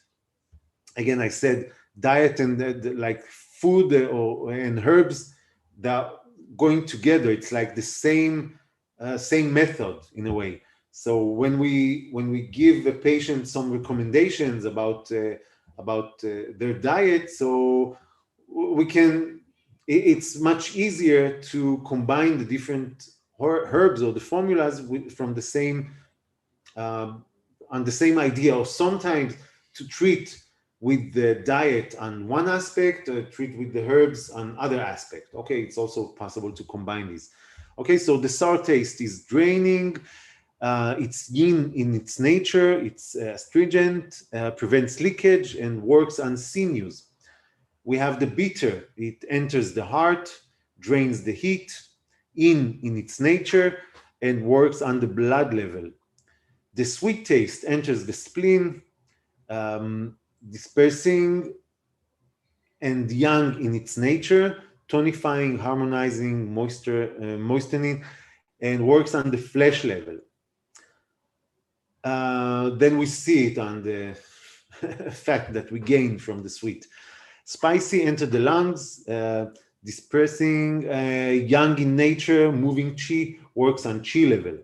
Again, I said diet and like food and herbs that going together. It's like the same method in a way. So when we give a patient some recommendations about their diet, so we can, it's much easier to combine the different herbs or the formulas from the same on the same idea, or sometimes to treat with the diet on one aspect, or treat with the herbs on other aspect. Okay, it's also possible to combine these. Okay, so the sour taste is draining. It's yin in its nature, it's astringent, prevents leakage, and works on sinews. We have the bitter, it enters the heart, drains the heat, in its nature, and works on the blood level. The sweet taste enters the spleen, dispersing, and yang in its nature, tonifying, harmonizing, moistening, and works on the flesh level. Then we see it on the fat that we gain from the sweet. Spicy enter the lungs, dispersing, yang in nature, moving qi, works on qi level.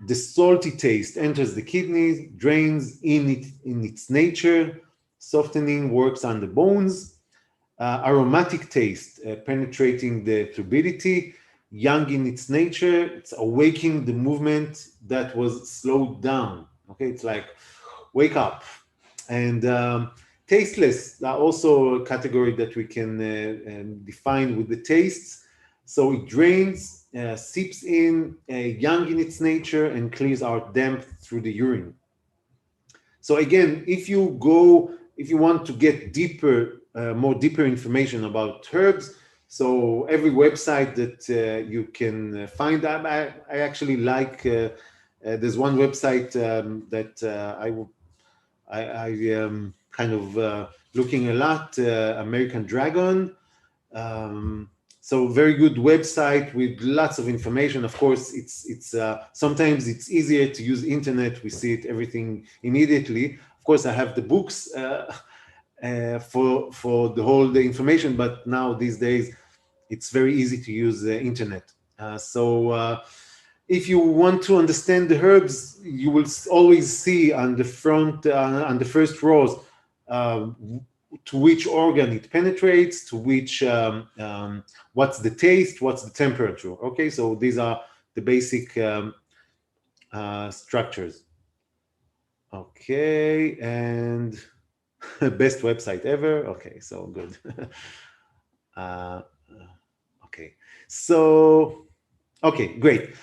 The salty taste enters the kidneys, drains in its nature, softening, works on the bones. Aromatic taste, penetrating the turbidity, yang in its nature, it's awakening the movement that was slowed down. Okay, it's like wake up. And tasteless, also a category that we can define with the tastes. So it drains, seeps in, yang in its nature, and clears out damp through the urine. So again, if you want to get more deeper information about herbs, so every website that you can find, I actually like, there's one website that I kind of looking a lot, American Dragon. So very good website with lots of information. Of course, it's sometimes it's easier to use internet. We see it everything immediately. Of course, I have the books for the information, but now these days it's very easy to use the internet. So if you want to understand the herbs, you will always see on the front, on the first rows, to which organ it penetrates, to which, what's the taste, what's the temperature. Okay, so these are the basic structures. Okay, and best website ever. Okay, so good. Okay, so, okay, great.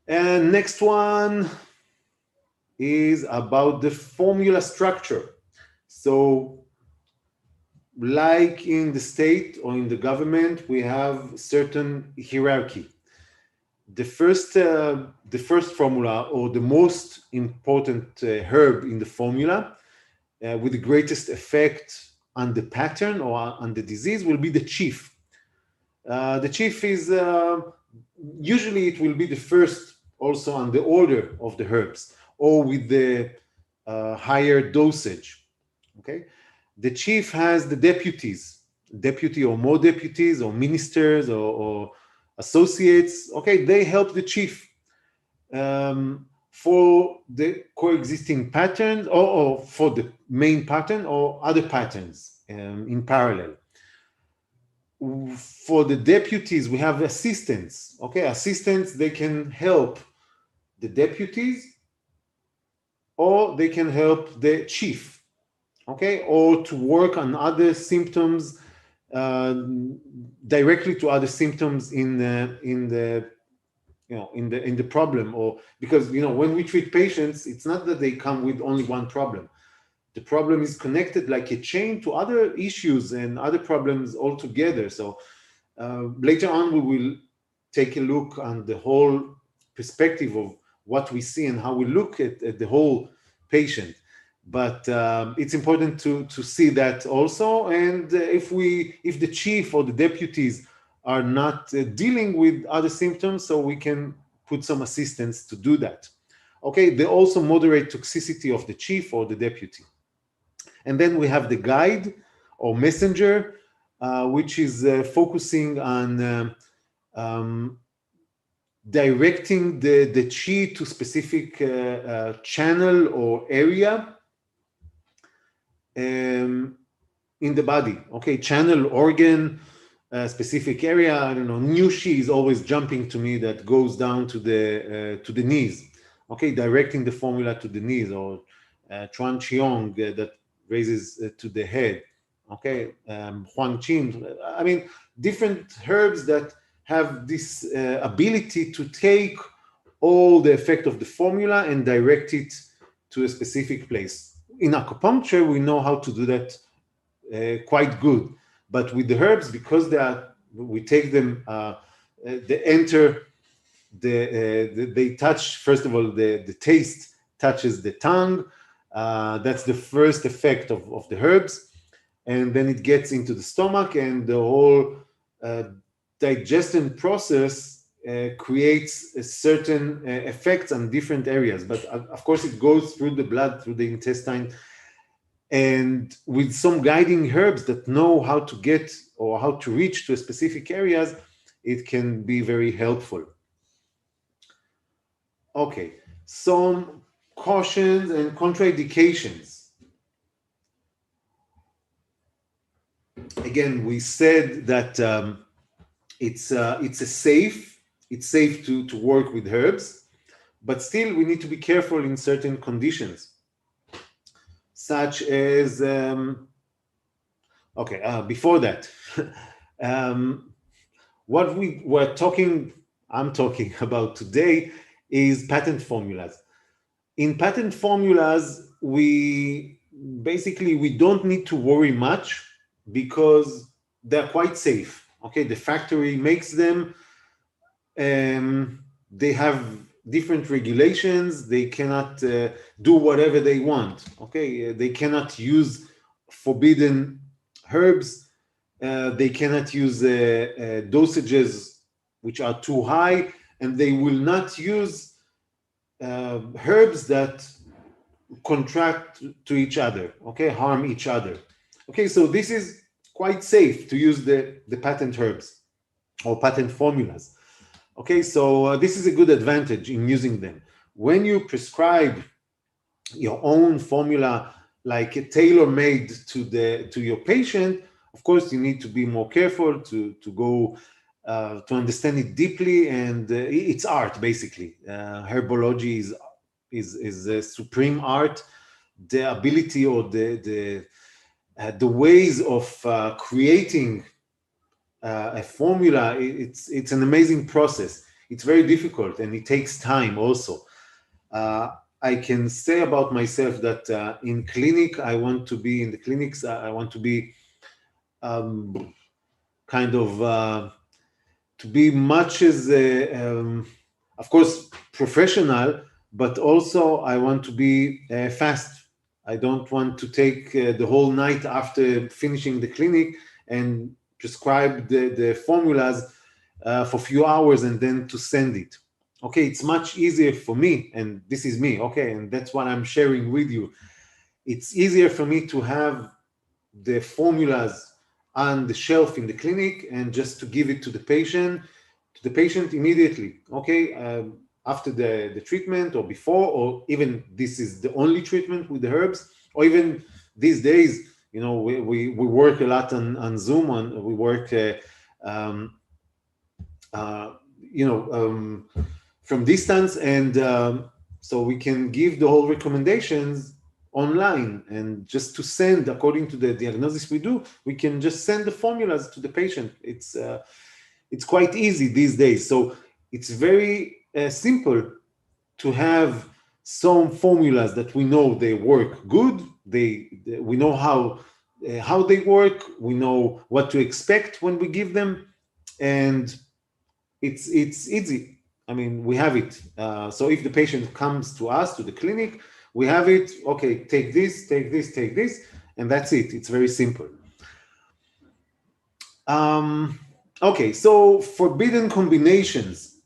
And next one is about the formula structure. So like in the state or in the government, we have certain hierarchy. The first formula, or the most important herb in the formula, with the greatest effect on the pattern or on the disease, will be the chief. The chief is, usually it will be the first also on the order of the herbs, or with the higher dosage. Okay, the chief has the deputy or more deputies or ministers or associates. Okay, they help the chief for the coexisting patterns, or for the main pattern or other patterns in parallel. For the deputies, we have assistants. Okay, assistants, they can help the deputies, or they can help the chief. Okay, or to work on other symptoms, directly to other symptoms in the problem. Or because when we treat patients, it's not that they come with only one problem. The problem is connected like a chain to other issues and other problems altogether. So later on, we will take a look on the whole perspective of what we see and how we look at the whole patient. But it's important to see that also. And if the chief or the deputies are not dealing with other symptoms, so we can put some assistance to do that. Okay, they also moderate toxicity of the chief or the deputy. And then we have the guide or messenger, which is focusing on directing the qi to specific channel or area in the body. Okay, channel, organ, specific area. I don't know. New qi is always jumping to me, that goes down to the knees. Okay, directing the formula to the knees, or Chuan Qiong that raises to the head. Okay, Huang Qin. I mean, different herbs that have this ability to take all the effect of the formula and direct it to a specific place. In acupuncture, we know how to do that quite good. But with the herbs, because we take them, they enter, they touch, first of all, the taste touches the tongue. That's the first effect of the herbs. And then it gets into the stomach, and the whole digestion process creates a certain effects on different areas. But of course, it goes through the blood, through the intestine. And with some guiding herbs that know how to get or how to reach to specific areas, it can be very helpful. Okay, some cautions and contraindications. Again, we said that it's safe to work with herbs, but still we need to be careful in certain conditions, such as before that, what I'm talking about today is patent formulas. In patent formulas, we don't need to worry much because they're quite safe. Okay, the factory makes them. They have different regulations. They cannot do whatever they want. Okay, they cannot use forbidden herbs. They cannot use dosages which are too high, and they will not use herbs that contract to each other, okay, harm each other. Okay, so this is quite safe to use the patent herbs or patent formulas. Okay, so this is a good advantage in using them. When you prescribe your own formula, like a tailor-made to your patient, of course, you need to be more careful to go to understand it deeply, and it's art basically. Herbology is a supreme art. The ability or the ways of creating a formula, it's an amazing process. It's very difficult and it takes time also. I can say about myself that in clinic, I want to be in the clinics, I want to be to be much as, of course, professional, but also I want to be fast. I don't want to take the whole night after finishing the clinic and prescribe the formulas for a few hours and then to send it. Okay, it's much easier for me, and this is me, okay, and that's what I'm sharing with you. It's easier for me to have the formulas on the shelf in the clinic and just to give it to the patient immediately, okay, after the treatment or before, or even this is the only treatment with the herbs, or even these days, you know, we work a lot on Zoom, we work, from distance, and so we can give the whole recommendations online, and just to send according to the diagnosis we do, we can just send the formulas to the patient. It's quite easy these days. So it's very simple to have some formulas that we know they work good. We know how they work. We know what to expect when we give them, and it's easy. I mean, we have it. So if the patient comes to us, to the clinic, we have it. Okay, take this, take this, take this, and that's it. It's very simple. Okay, so forbidden combinations.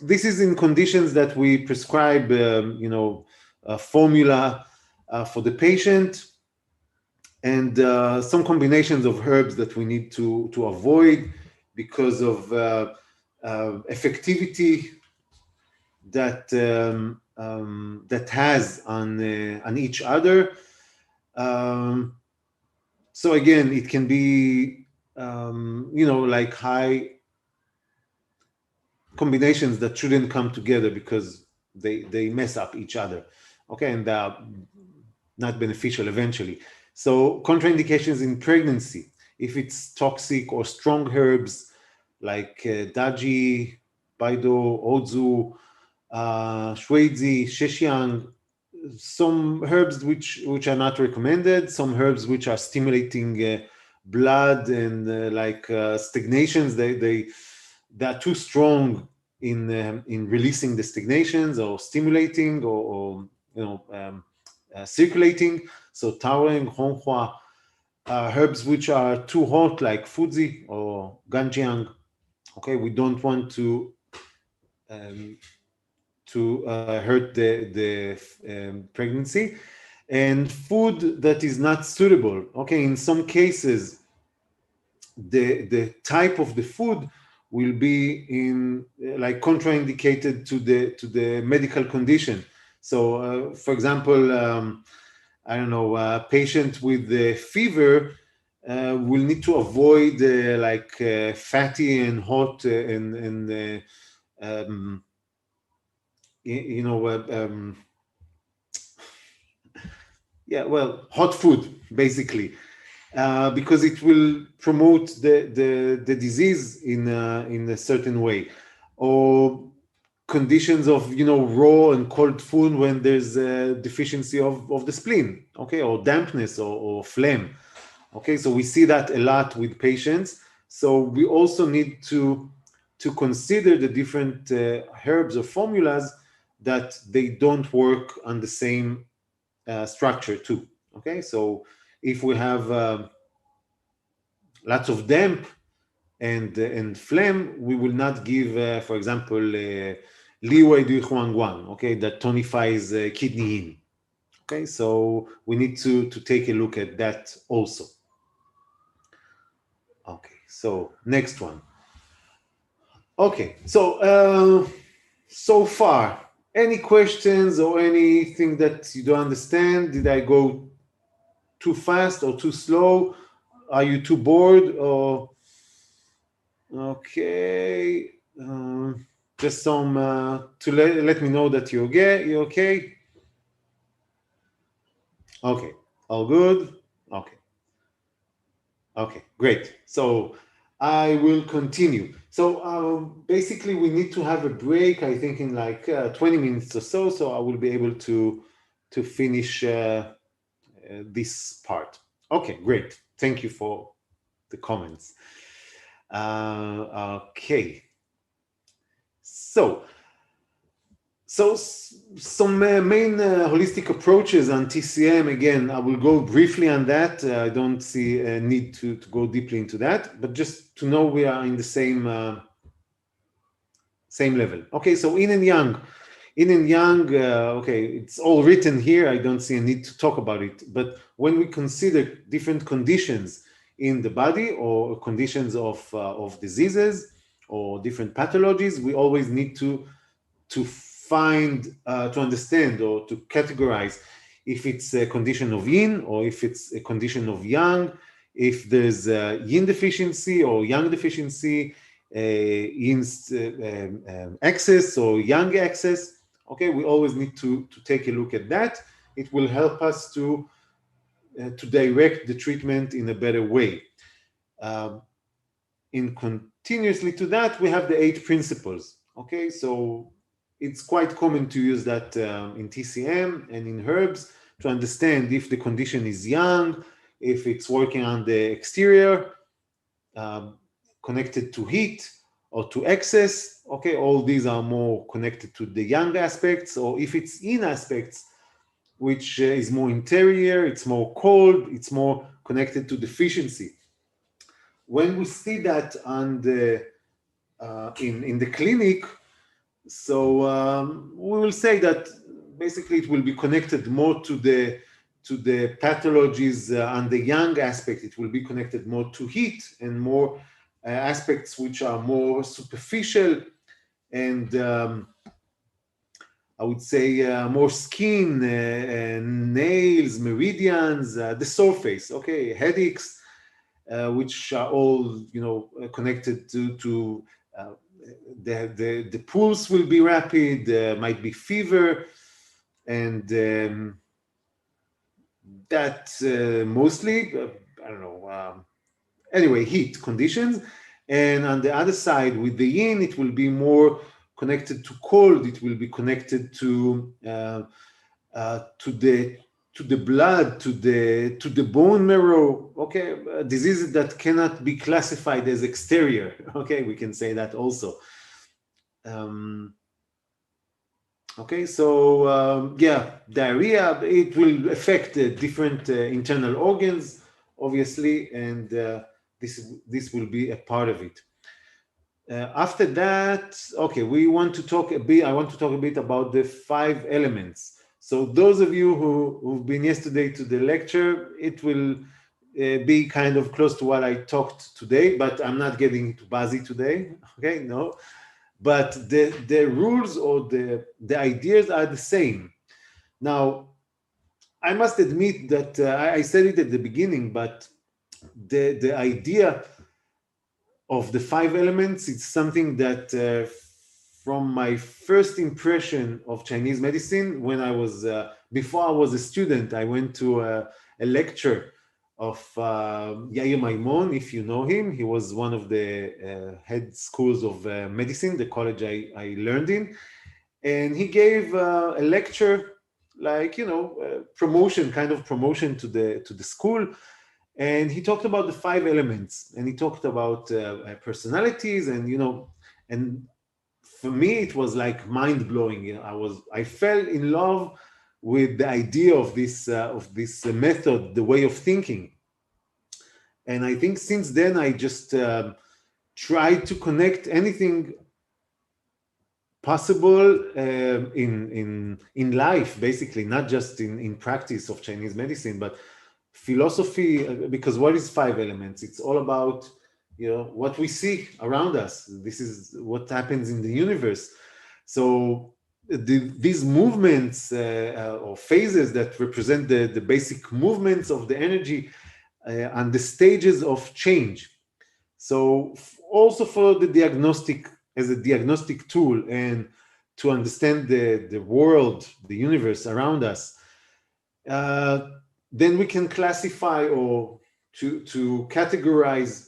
This is in conditions that we prescribe, a formula for the patient, and some combinations of herbs that we need to avoid because of effectivity that has on each other. So again, it can be like high combinations that shouldn't come together because they mess up each other, okay, and they're not beneficial eventually. So contraindications in pregnancy, if it's toxic or strong herbs like daji, Baido, Ozu, Shuizi, Sheshiang, some herbs which are not recommended, some herbs which are stimulating blood and stagnations. They are too strong in releasing the stagnations or stimulating or circulating. So Taoring, Honghua, herbs which are too hot like Fuzi or Ganjiang. Okay, we don't want to hurt the pregnancy. And food that is not suitable. Okay, in some cases, the type of the food will be in contraindicated to the medical condition. So, for example, I don't know, a patient with the fever will need to avoid fatty and hot and hot food basically, because it will promote the disease in a certain way, or conditions of raw and cold food when there's a deficiency of the spleen, okay, or dampness or phlegm. Okay, so we see that a lot with patients. So we also need to consider the different herbs or formulas that they don't work on the same structure too. Okay, so if we have lots of damp and phlegm, we will not give, for example, Liwei du Huangguang, okay, that tonifies kidney yin. Okay, so we need to take a look at that also. Okay, so next one. Okay, so so far, any questions or anything that you don't understand? Did I go too fast or too slow? Are you too bored or? Okay, just some to let me know that you're okay. You okay? Okay, all good. Okay. Okay, great. So I will continue. So basically, we need to have a break. I think in like 20 minutes or so. So I will be able to finish this part. Okay, great. Thank you for the comments. Okay. So some main holistic approaches on TCM. Again, I will go briefly on that. I don't see a need to go deeply into that, but just to know we are in the same level. Okay, so Yin and Yang. Yin and Yang, okay, it's all written here. I don't see a need to talk about it. But when we consider different conditions in the body or conditions of diseases or different pathologies, we always need to find, to understand or to categorize if it's a condition of yin or if it's a condition of yang, if there's a yin deficiency or yang deficiency, yin excess or yang excess. Okay, we always need to take a look at that. It will help us to direct the treatment in a better way. In continuously to that, we have the 8 principles. Okay, so it's quite common to use that in TCM and in herbs to understand if the condition is yang, if it's working on the exterior, connected to heat or to excess. Okay, all these are more connected to the yang aspects, or if it's yin aspects, which is more interior, it's more cold, it's more connected to deficiency. When we see that on the in the clinic, so we will say that basically it will be connected more to the pathologies on the yang aspect. It will be connected more to heat and more aspects which are more superficial and I would say more skin, nails, meridians, the surface, okay, headaches, which are all connected to the pulse will be rapid, might be fever, and that mostly I don't know. Anyway, heat conditions, And on the other side, with the yin, it will be more connected to cold. It will be connected to the blood, to the bone marrow. Okay, diseases that cannot be classified as exterior. Okay, we can say that also. Okay, so yeah, diarrhea, it will affect different internal organs, obviously, and this will be a part of it. After that, okay, we want to talk a bit. I want to talk a bit about the 5 elements. So those of you who've been yesterday to the lecture, it will be kind of close to what I talked today, but I'm not getting into Bazi today. Okay, no, but the rules or the ideas are the same. Now, I must admit that I said it at the beginning, but the idea of the 5 elements, it's something that from my first impression of Chinese medicine, when I was, before I was a student, I went to a lecture of Yair Maimon, if you know him. He was one of the head schools of medicine, the college I learned in. And he gave a lecture, like, promotion, kind of promotion to the school. And he talked about the 5 elements, and he talked about personalities, and and for me it was like mind blowing. I fell in love with the idea of this method, the way of thinking. And I think since then I just tried to connect anything possible in life, basically, not just in practice of Chinese medicine, but philosophy, because what is 5 elements? It's all about what we see around us. This is what happens in the universe. So these movements or phases that represent the basic movements of the energy and the stages of change. So also for the diagnostic, as a diagnostic tool, and to understand the world, the universe around us, then we can classify or to categorize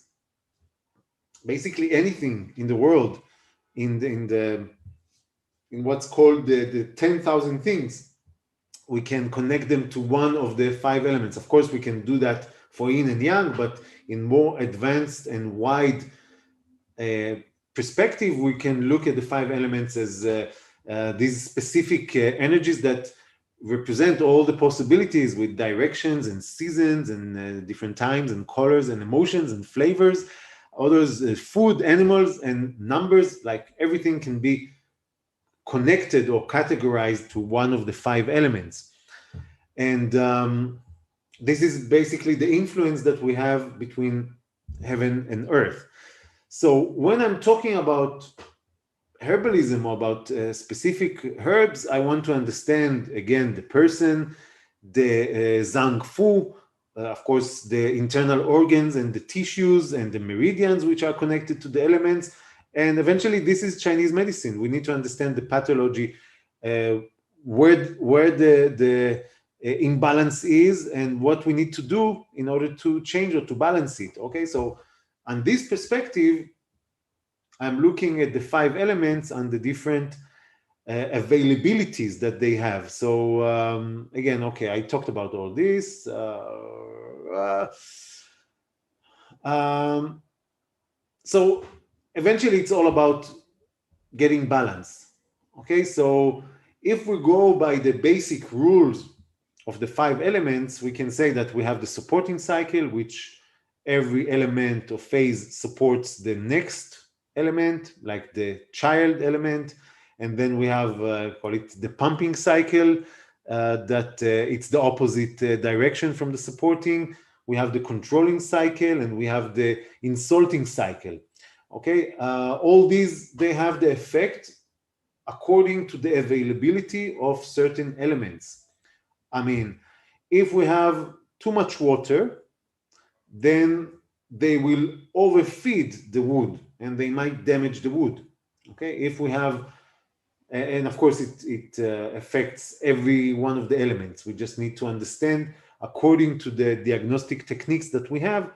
basically anything in the world in what's called the 10,000 things. We can connect them to one of the 5 elements. Of course, we can do that for yin and yang, but in more advanced and wide perspective, we can look at the 5 elements as these specific energies that represent all the possibilities with directions and seasons and different times and colors and emotions and flavors. Others, food, animals, and numbers, like everything can be connected or categorized to one of the 5 elements. And this is basically the influence that we have between heaven and earth. So when I'm talking about herbalism or about specific herbs, I want to understand, again, the person, the Zhang Fu, of course, the internal organs and the tissues and the meridians which are connected to the elements. And eventually, this is Chinese medicine. We need to understand the pathology, where the imbalance is, and what we need to do in order to change or to balance it. Okay, so on this perspective, I'm looking at the 5 elements and the different availabilities that they have. So again, okay, I talked about all this. So eventually it's all about getting balance. Okay, so if we go by the basic rules of the 5 elements, we can say that we have the supporting cycle, which every element or phase supports the next element, like the child element. And then we have, call it the pumping cycle, that it's the opposite direction from the supporting. We have the controlling cycle, and we have the insulting cycle. Okay, all these, they have the effect according to the availability of certain elements. I mean, if we have too much water, then they will overfeed the wood and they might damage the wood. Okay, if we have, and of course it affects every one of the elements. We just need to understand, according to the diagnostic techniques that we have,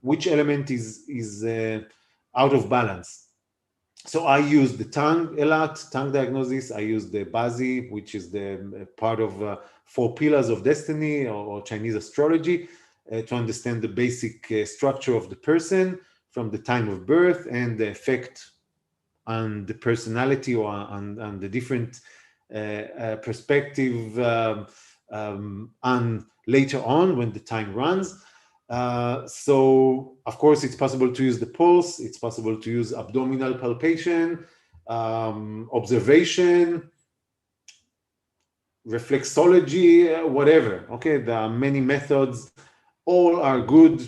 which element is out of balance. So I use the tongue a lot, tongue diagnosis. I use the Bazi, which is the part of 4 pillars of destiny, or Chinese astrology, to understand the basic structure of the person from the time of birth and the effect on the personality, or on the different perspective on later on when the time runs. So, of course, it's possible to use the pulse. It's possible to use abdominal palpation, observation, reflexology, whatever. Okay, there are many methods. All are good.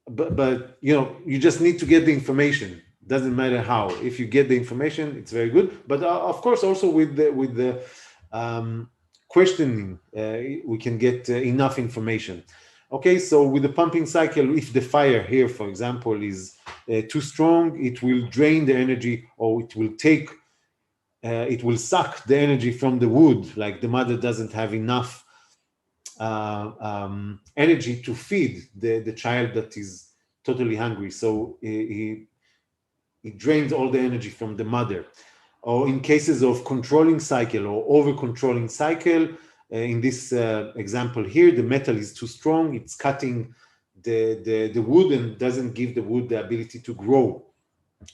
But you just need to get the information. Doesn't matter how. If you get the information, it's very good. But of course, also with the questioning, we can get enough information. Okay, so with the pumping cycle, if the fire here, for example, is too strong, it will drain the energy, or it will suck the energy from the wood. Like the mother doesn't have enough energy to feed the child that is totally hungry. So it drains all the energy from the mother. Or in cases of controlling cycle or over controlling cycle, in this example here, the metal is too strong. It's cutting the wood and doesn't give the wood the ability to grow.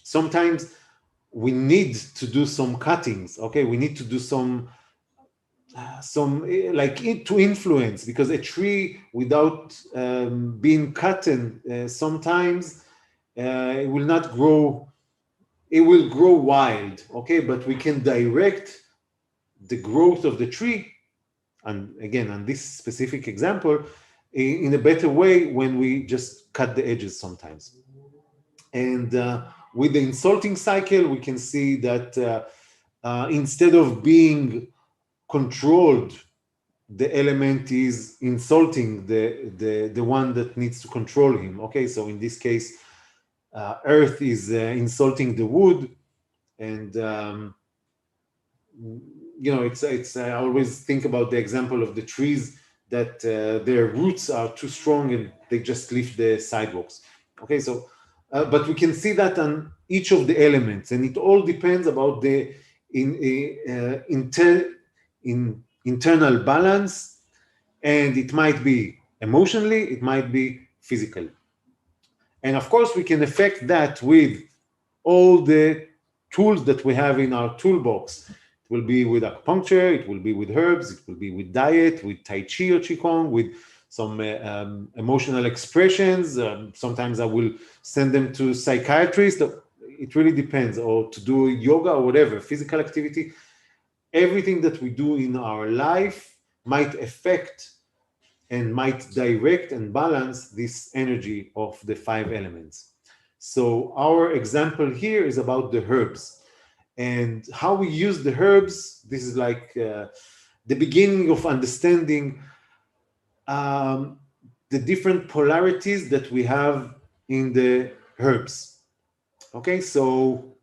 Sometimes we need to do some cuttings. Okay, we need to do some like it to influence, because a tree without being cut, sometimes it will not grow. It will grow wild. Okay, but we can direct the growth of the tree, and again on this specific example, in a better way when we just cut the edges sometimes. And with the insulting cycle, we can see that instead of being controlled, the element is insulting the one that needs to control him. Okay, so in this case, earth is insulting the wood, and it's I always think about the example of the trees that their roots are too strong and they just lift the sidewalks. Okay, so but we can see that on each of the elements, and it all depends about the internal balance, and it might be emotionally, it might be physically. And of course, we can affect that with all the tools that we have in our toolbox. It will be with acupuncture, it will be with herbs, it will be with diet, with Tai Chi or Qigong, with some emotional expressions. Sometimes I will send them to psychiatrists. It really depends, or to do yoga or whatever, physical activity. Everything that we do in our life might affect and might direct and balance this energy of the 5 elements. So our example here is about the herbs and how we use the herbs. This is like the beginning of understanding the different polarities that we have in the herbs. Okay, so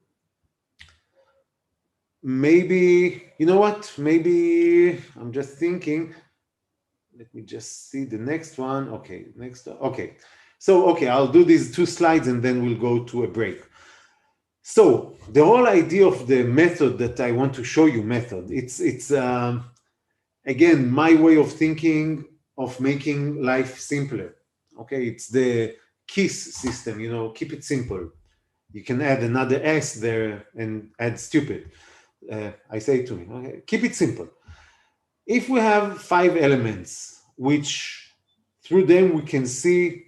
maybe, you know what, maybe I'm just thinking, let me just see the next one. Okay, next, okay. So, okay, I'll do these 2 slides and then we'll go to a break. So the whole idea of the method that I want to show you, it's again, my way of thinking of making life simpler. Okay, it's the KISS system, keep it simple. You can add another S there and add stupid. I say to me, okay, keep it simple. If we have 5 elements, which through them we can see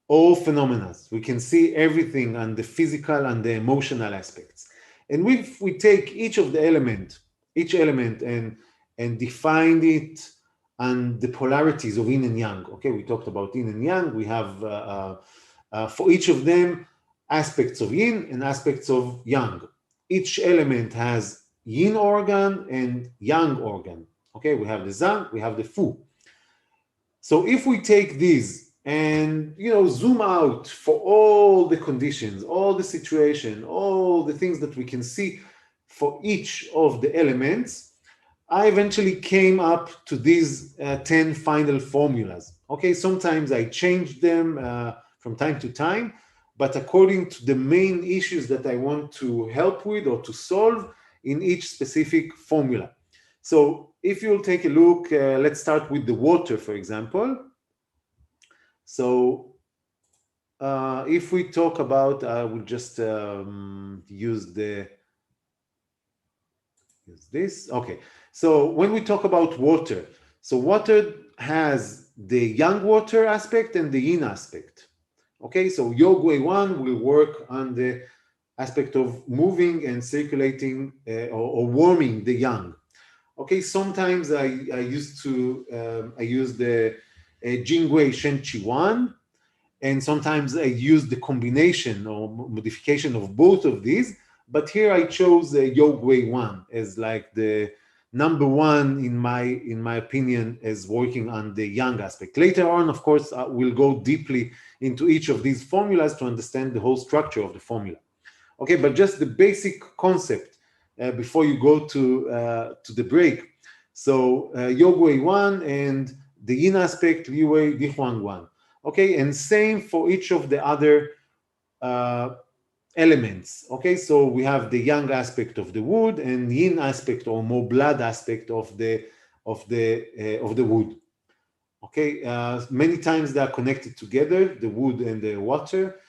all phenomena, we can see everything on the physical and the emotional aspects. And if we take each element and define it and the polarities of yin and yang. Okay, we talked about yin and yang. We have for each of them aspects of yin and aspects of yang. Each element has yin organ and yang organ. Okay, we have the zang, we have the fu. So if we take these and zoom out for all the conditions, all the situation, all the things that we can see for each of the elements, I eventually came up to these 10 final formulas. Okay, sometimes I change them from time to time, but according to the main issues that I want to help with or to solve in each specific formula. So if you'll take a look, let's start with the water, for example. So if we talk about, I will just use this. Okay. So when we talk about water, so water has the yang water aspect and the yin aspect. Okay. So Yog Wei 1 will work on the aspect of moving and circulating or warming the yang. Okay. Sometimes I use the Jingwei Shen Qi 1, and sometimes I use the combination or modification of both of these. But here I chose Yog Wei 1 as like the number one in my opinion as working on the yang aspect. Later on, of course, we'll go deeply into each of these formulas to understand the whole structure of the formula. Okay, but just the basic concept before you go to the break. So Yog Wei 1 and the yin aspect, Li Wei Di Huang 1. Okay, and same for each of the other elements. Okay, so we have the yang aspect of the wood and yin aspect or more blood aspect of the wood. Okay, many times they are connected together, the wood and the water.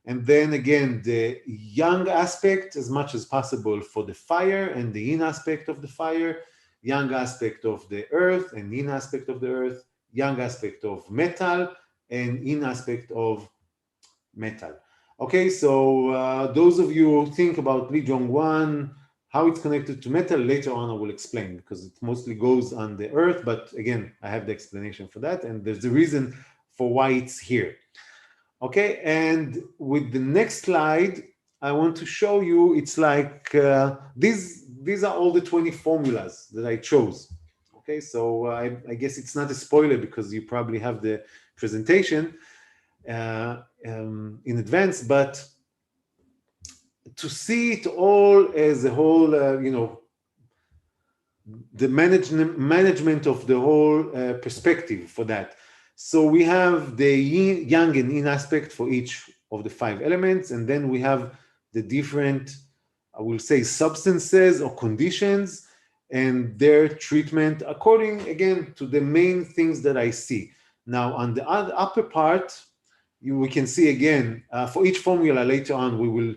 And then again, the yang aspect as much as possible for the fire and the yin aspect of the fire, yang aspect of the earth and yin aspect of the earth, yang aspect of metal and yin aspect of metal. Okay, so those of you who think about Li Zhong 1, how it's connected to metal, later on I will explain because it mostly goes on the earth, but again, I have the explanation for that and there's a reason for why it's here. Okay, and with the next slide, I want to show you, it's like these are all the 20 formulas that I chose. Okay, so I guess it's not a spoiler because you probably have the presentation in advance, but to see it all as a whole, the management of the whole perspective for that. So we have the yang and yin aspect for each of the 5 elements, and then we have the different, I will say, substances or conditions and their treatment according, again, to the main things that I see. Now, on the upper part, we can see again, for each formula later on, we will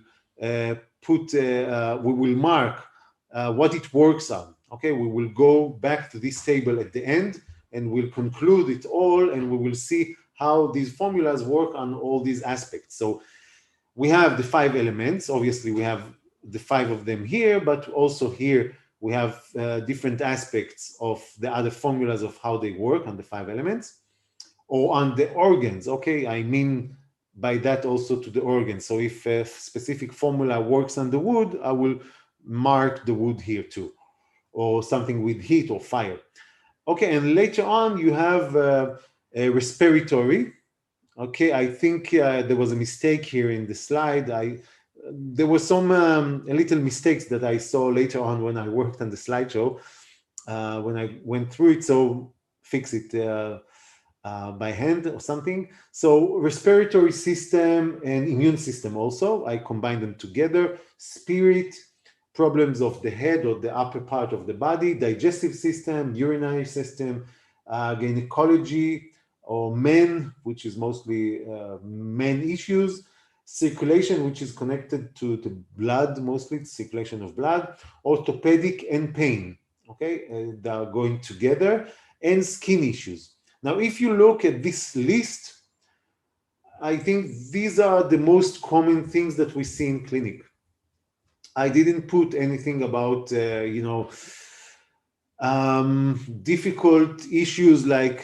we will mark what it works on. Okay, we will go back to this table at the end and we'll conclude it all and we will see how these formulas work on all these aspects. So we have the 5 elements. Obviously, we have the 5 of them here, but also here we have different aspects of the other formulas of how they work on the 5 elements or on the organs. Okay, I mean by that also to the organs. So if a specific formula works on the wood, I will mark the wood here too, or something with heat or fire. Okay, and later on you have a respiratory. Okay, I think there was a mistake here in the slide. There were some little mistakes that I saw later on when I worked on the slideshow, when I went through it, so fix it by hand or something. So respiratory system and immune system also, I combine them together. Spirit, problems of the head or the upper part of the body, digestive system, urinary system, gynecology or men, which is mostly men issues, circulation, which is connected to the blood, mostly circulation of blood, orthopedic and pain, okay, they are going together, and skin issues. Now, if you look at this list, I think these are the most common things that we see in clinic. I didn't put anything about, difficult issues like,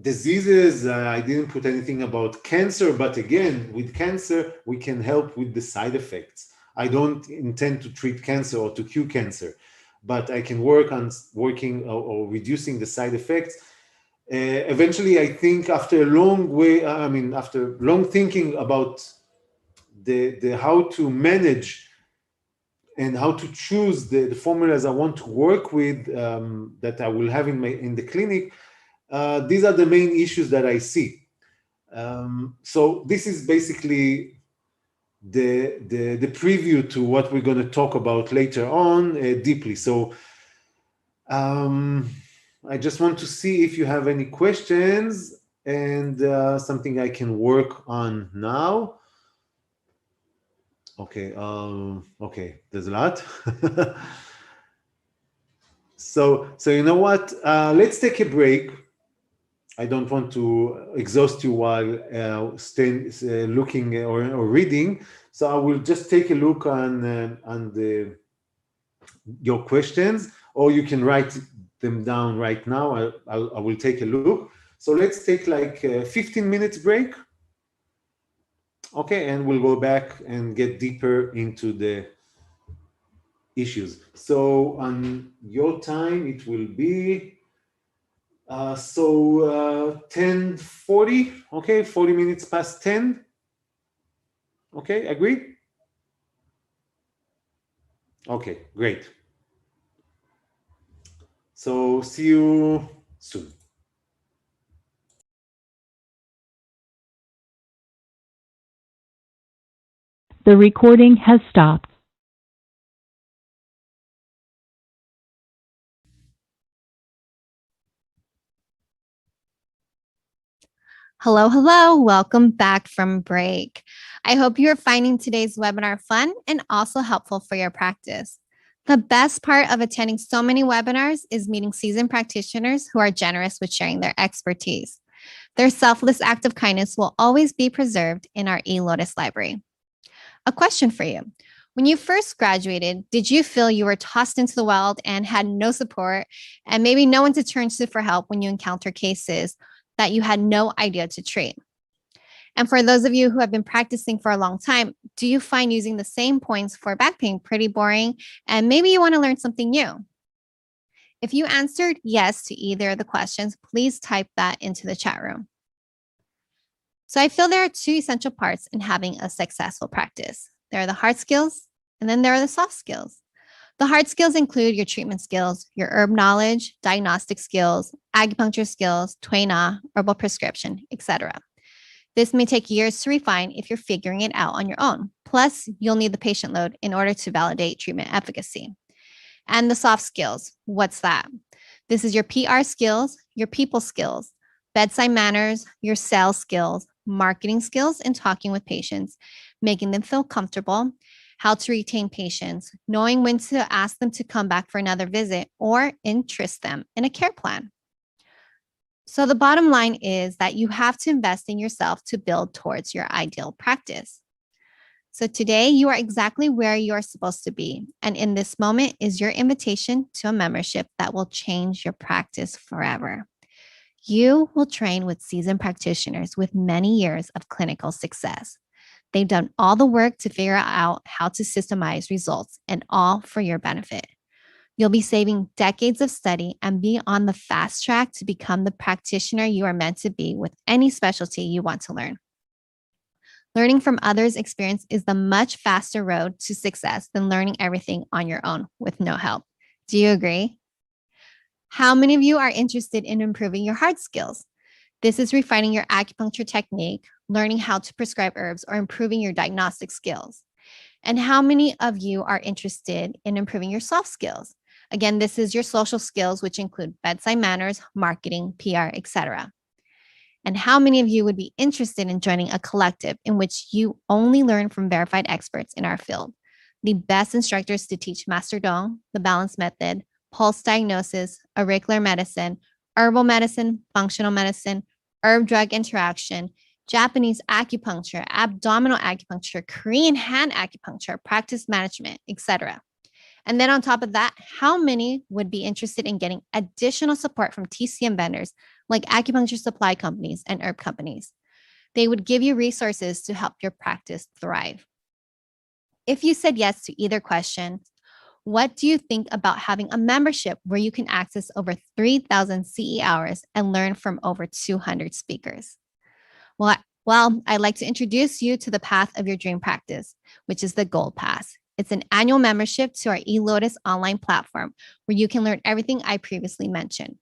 diseases. I didn't put anything about cancer, but again, with cancer, we can help with the side effects. I don't intend to treat cancer or to cure cancer, but I can work on working or reducing the side effects. Eventually, I think after a long way, after long thinking about the how to manage and how to choose the formulas I want to work with, that I will have in the clinic. These are the main issues that I see. So this is basically the preview to what we're going to talk about later on deeply. So I just want to see if you have any questions and something I can work on now. Okay, okay, there's a lot. So you know what? Let's take a break. I don't want to exhaust you while looking or reading. So I will just take a look on your questions, or you can write them down right now. I will take a look. So let's take like a 15 minutes break. Okay, and we'll go back and get deeper into the issues. So on your time, it will be 10:40. Okay, 40 minutes past 10. Okay, agreed? Okay, great. So see you soon. The recording has stopped. Hello, hello. Welcome back from break. I hope you're finding today's webinar fun and also helpful for your practice. The best part of attending so many webinars is meeting seasoned practitioners who are generous with sharing their expertise. Their selfless act of kindness will always be preserved in our eLotus library. A question for you. When you first graduated, did you feel you were tossed into the wild and had no support and maybe no one to turn to for help when you encounter cases that you had no idea to treat? And for those of you who have been practicing for a long time, do you find using the same points for back pain pretty boring? And maybe you want to learn something new? If you answered yes to either of the questions, please type that into the chat room. So I feel there are two essential parts in having a successful practice. There are the hard skills, and then there are the soft skills. The hard skills include your treatment skills, your herb knowledge, diagnostic skills, acupuncture skills, Tui Na, herbal prescription, etc. This may take years to refine if you're figuring it out on your own. Plus, you'll need the patient load in order to validate treatment efficacy. And the soft skills, what's that? This is your PR skills, your people skills, bedside manners, your sales skills, marketing skills, and talking with patients, making them feel comfortable, how to retain patients, knowing when to ask them to come back for another visit or interest them in a care plan. So the bottom line is that you have to invest in yourself to build towards your ideal practice. So today you are exactly where you are supposed to be. And in this moment is your invitation to a membership that will change your practice forever. You will train with seasoned practitioners with many years of clinical success. They've done all the work to figure out how to systemize results, and all for your benefit. You'll be saving decades of study and be on the fast track to become the practitioner you are meant to be with any specialty you want to learn. Learning from others' experience is the much faster road to success than learning everything on your own with no help. Do you agree? How many of you are interested in improving your hard skills? This is refining your acupuncture technique, learning how to prescribe herbs, or improving your diagnostic skills. And how many of you are interested in improving your soft skills? Again, this is your social skills, which include bedside manners, marketing, PR, etc. And how many of you would be interested in joining a collective in which you only learn from verified experts in our field, the best instructors to teach Master Dong, the balance method, pulse diagnosis, auricular medicine, herbal medicine, functional medicine, herb drug interaction, Japanese acupuncture, abdominal acupuncture, Korean hand acupuncture, practice management, etc. And then on top of that, how many would be interested in getting additional support from TCM vendors like acupuncture supply companies and herb companies? They would give you resources to help your practice thrive. If you said yes to either question, what do you think about having a membership where you can access over 3,000 CE hours and learn from over 200 speakers? Well, I'd like to introduce you to the path of your dream practice, which is the Gold Pass. It's an annual membership to our eLotus online platform where you can learn everything I previously mentioned.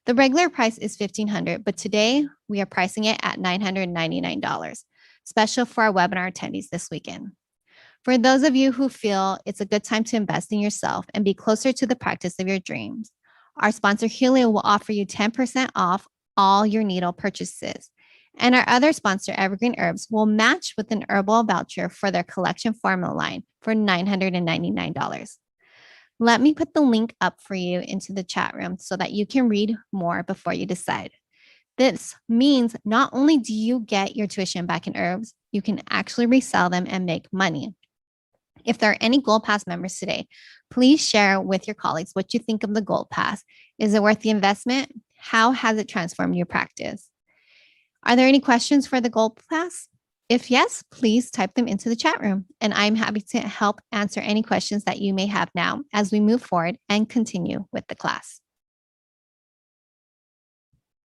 The regular price is $1,500, but today we are pricing it at $999, special for our webinar attendees this weekend. For those of you who feel it's a good time to invest in yourself and be closer to the practice of your dreams, our sponsor Helio will offer you 10% off all your needle purchases. And our other sponsor, Evergreen Herbs, will match with an Herbal voucher for their collection formula line for $999. Let me put the link up for you into the chat room so that you can read more before you decide. This means not only do you get your tuition back in herbs, you can actually resell them and make money. If there are any Gold Pass members today, please share with your colleagues what you think of the Gold Pass. Is it worth the investment? How has it transformed your practice? Are there any questions for the Gold Pass? If yes, please type them into the chat room, and I'm happy to help answer any questions that you may have now as we move forward and continue with the class.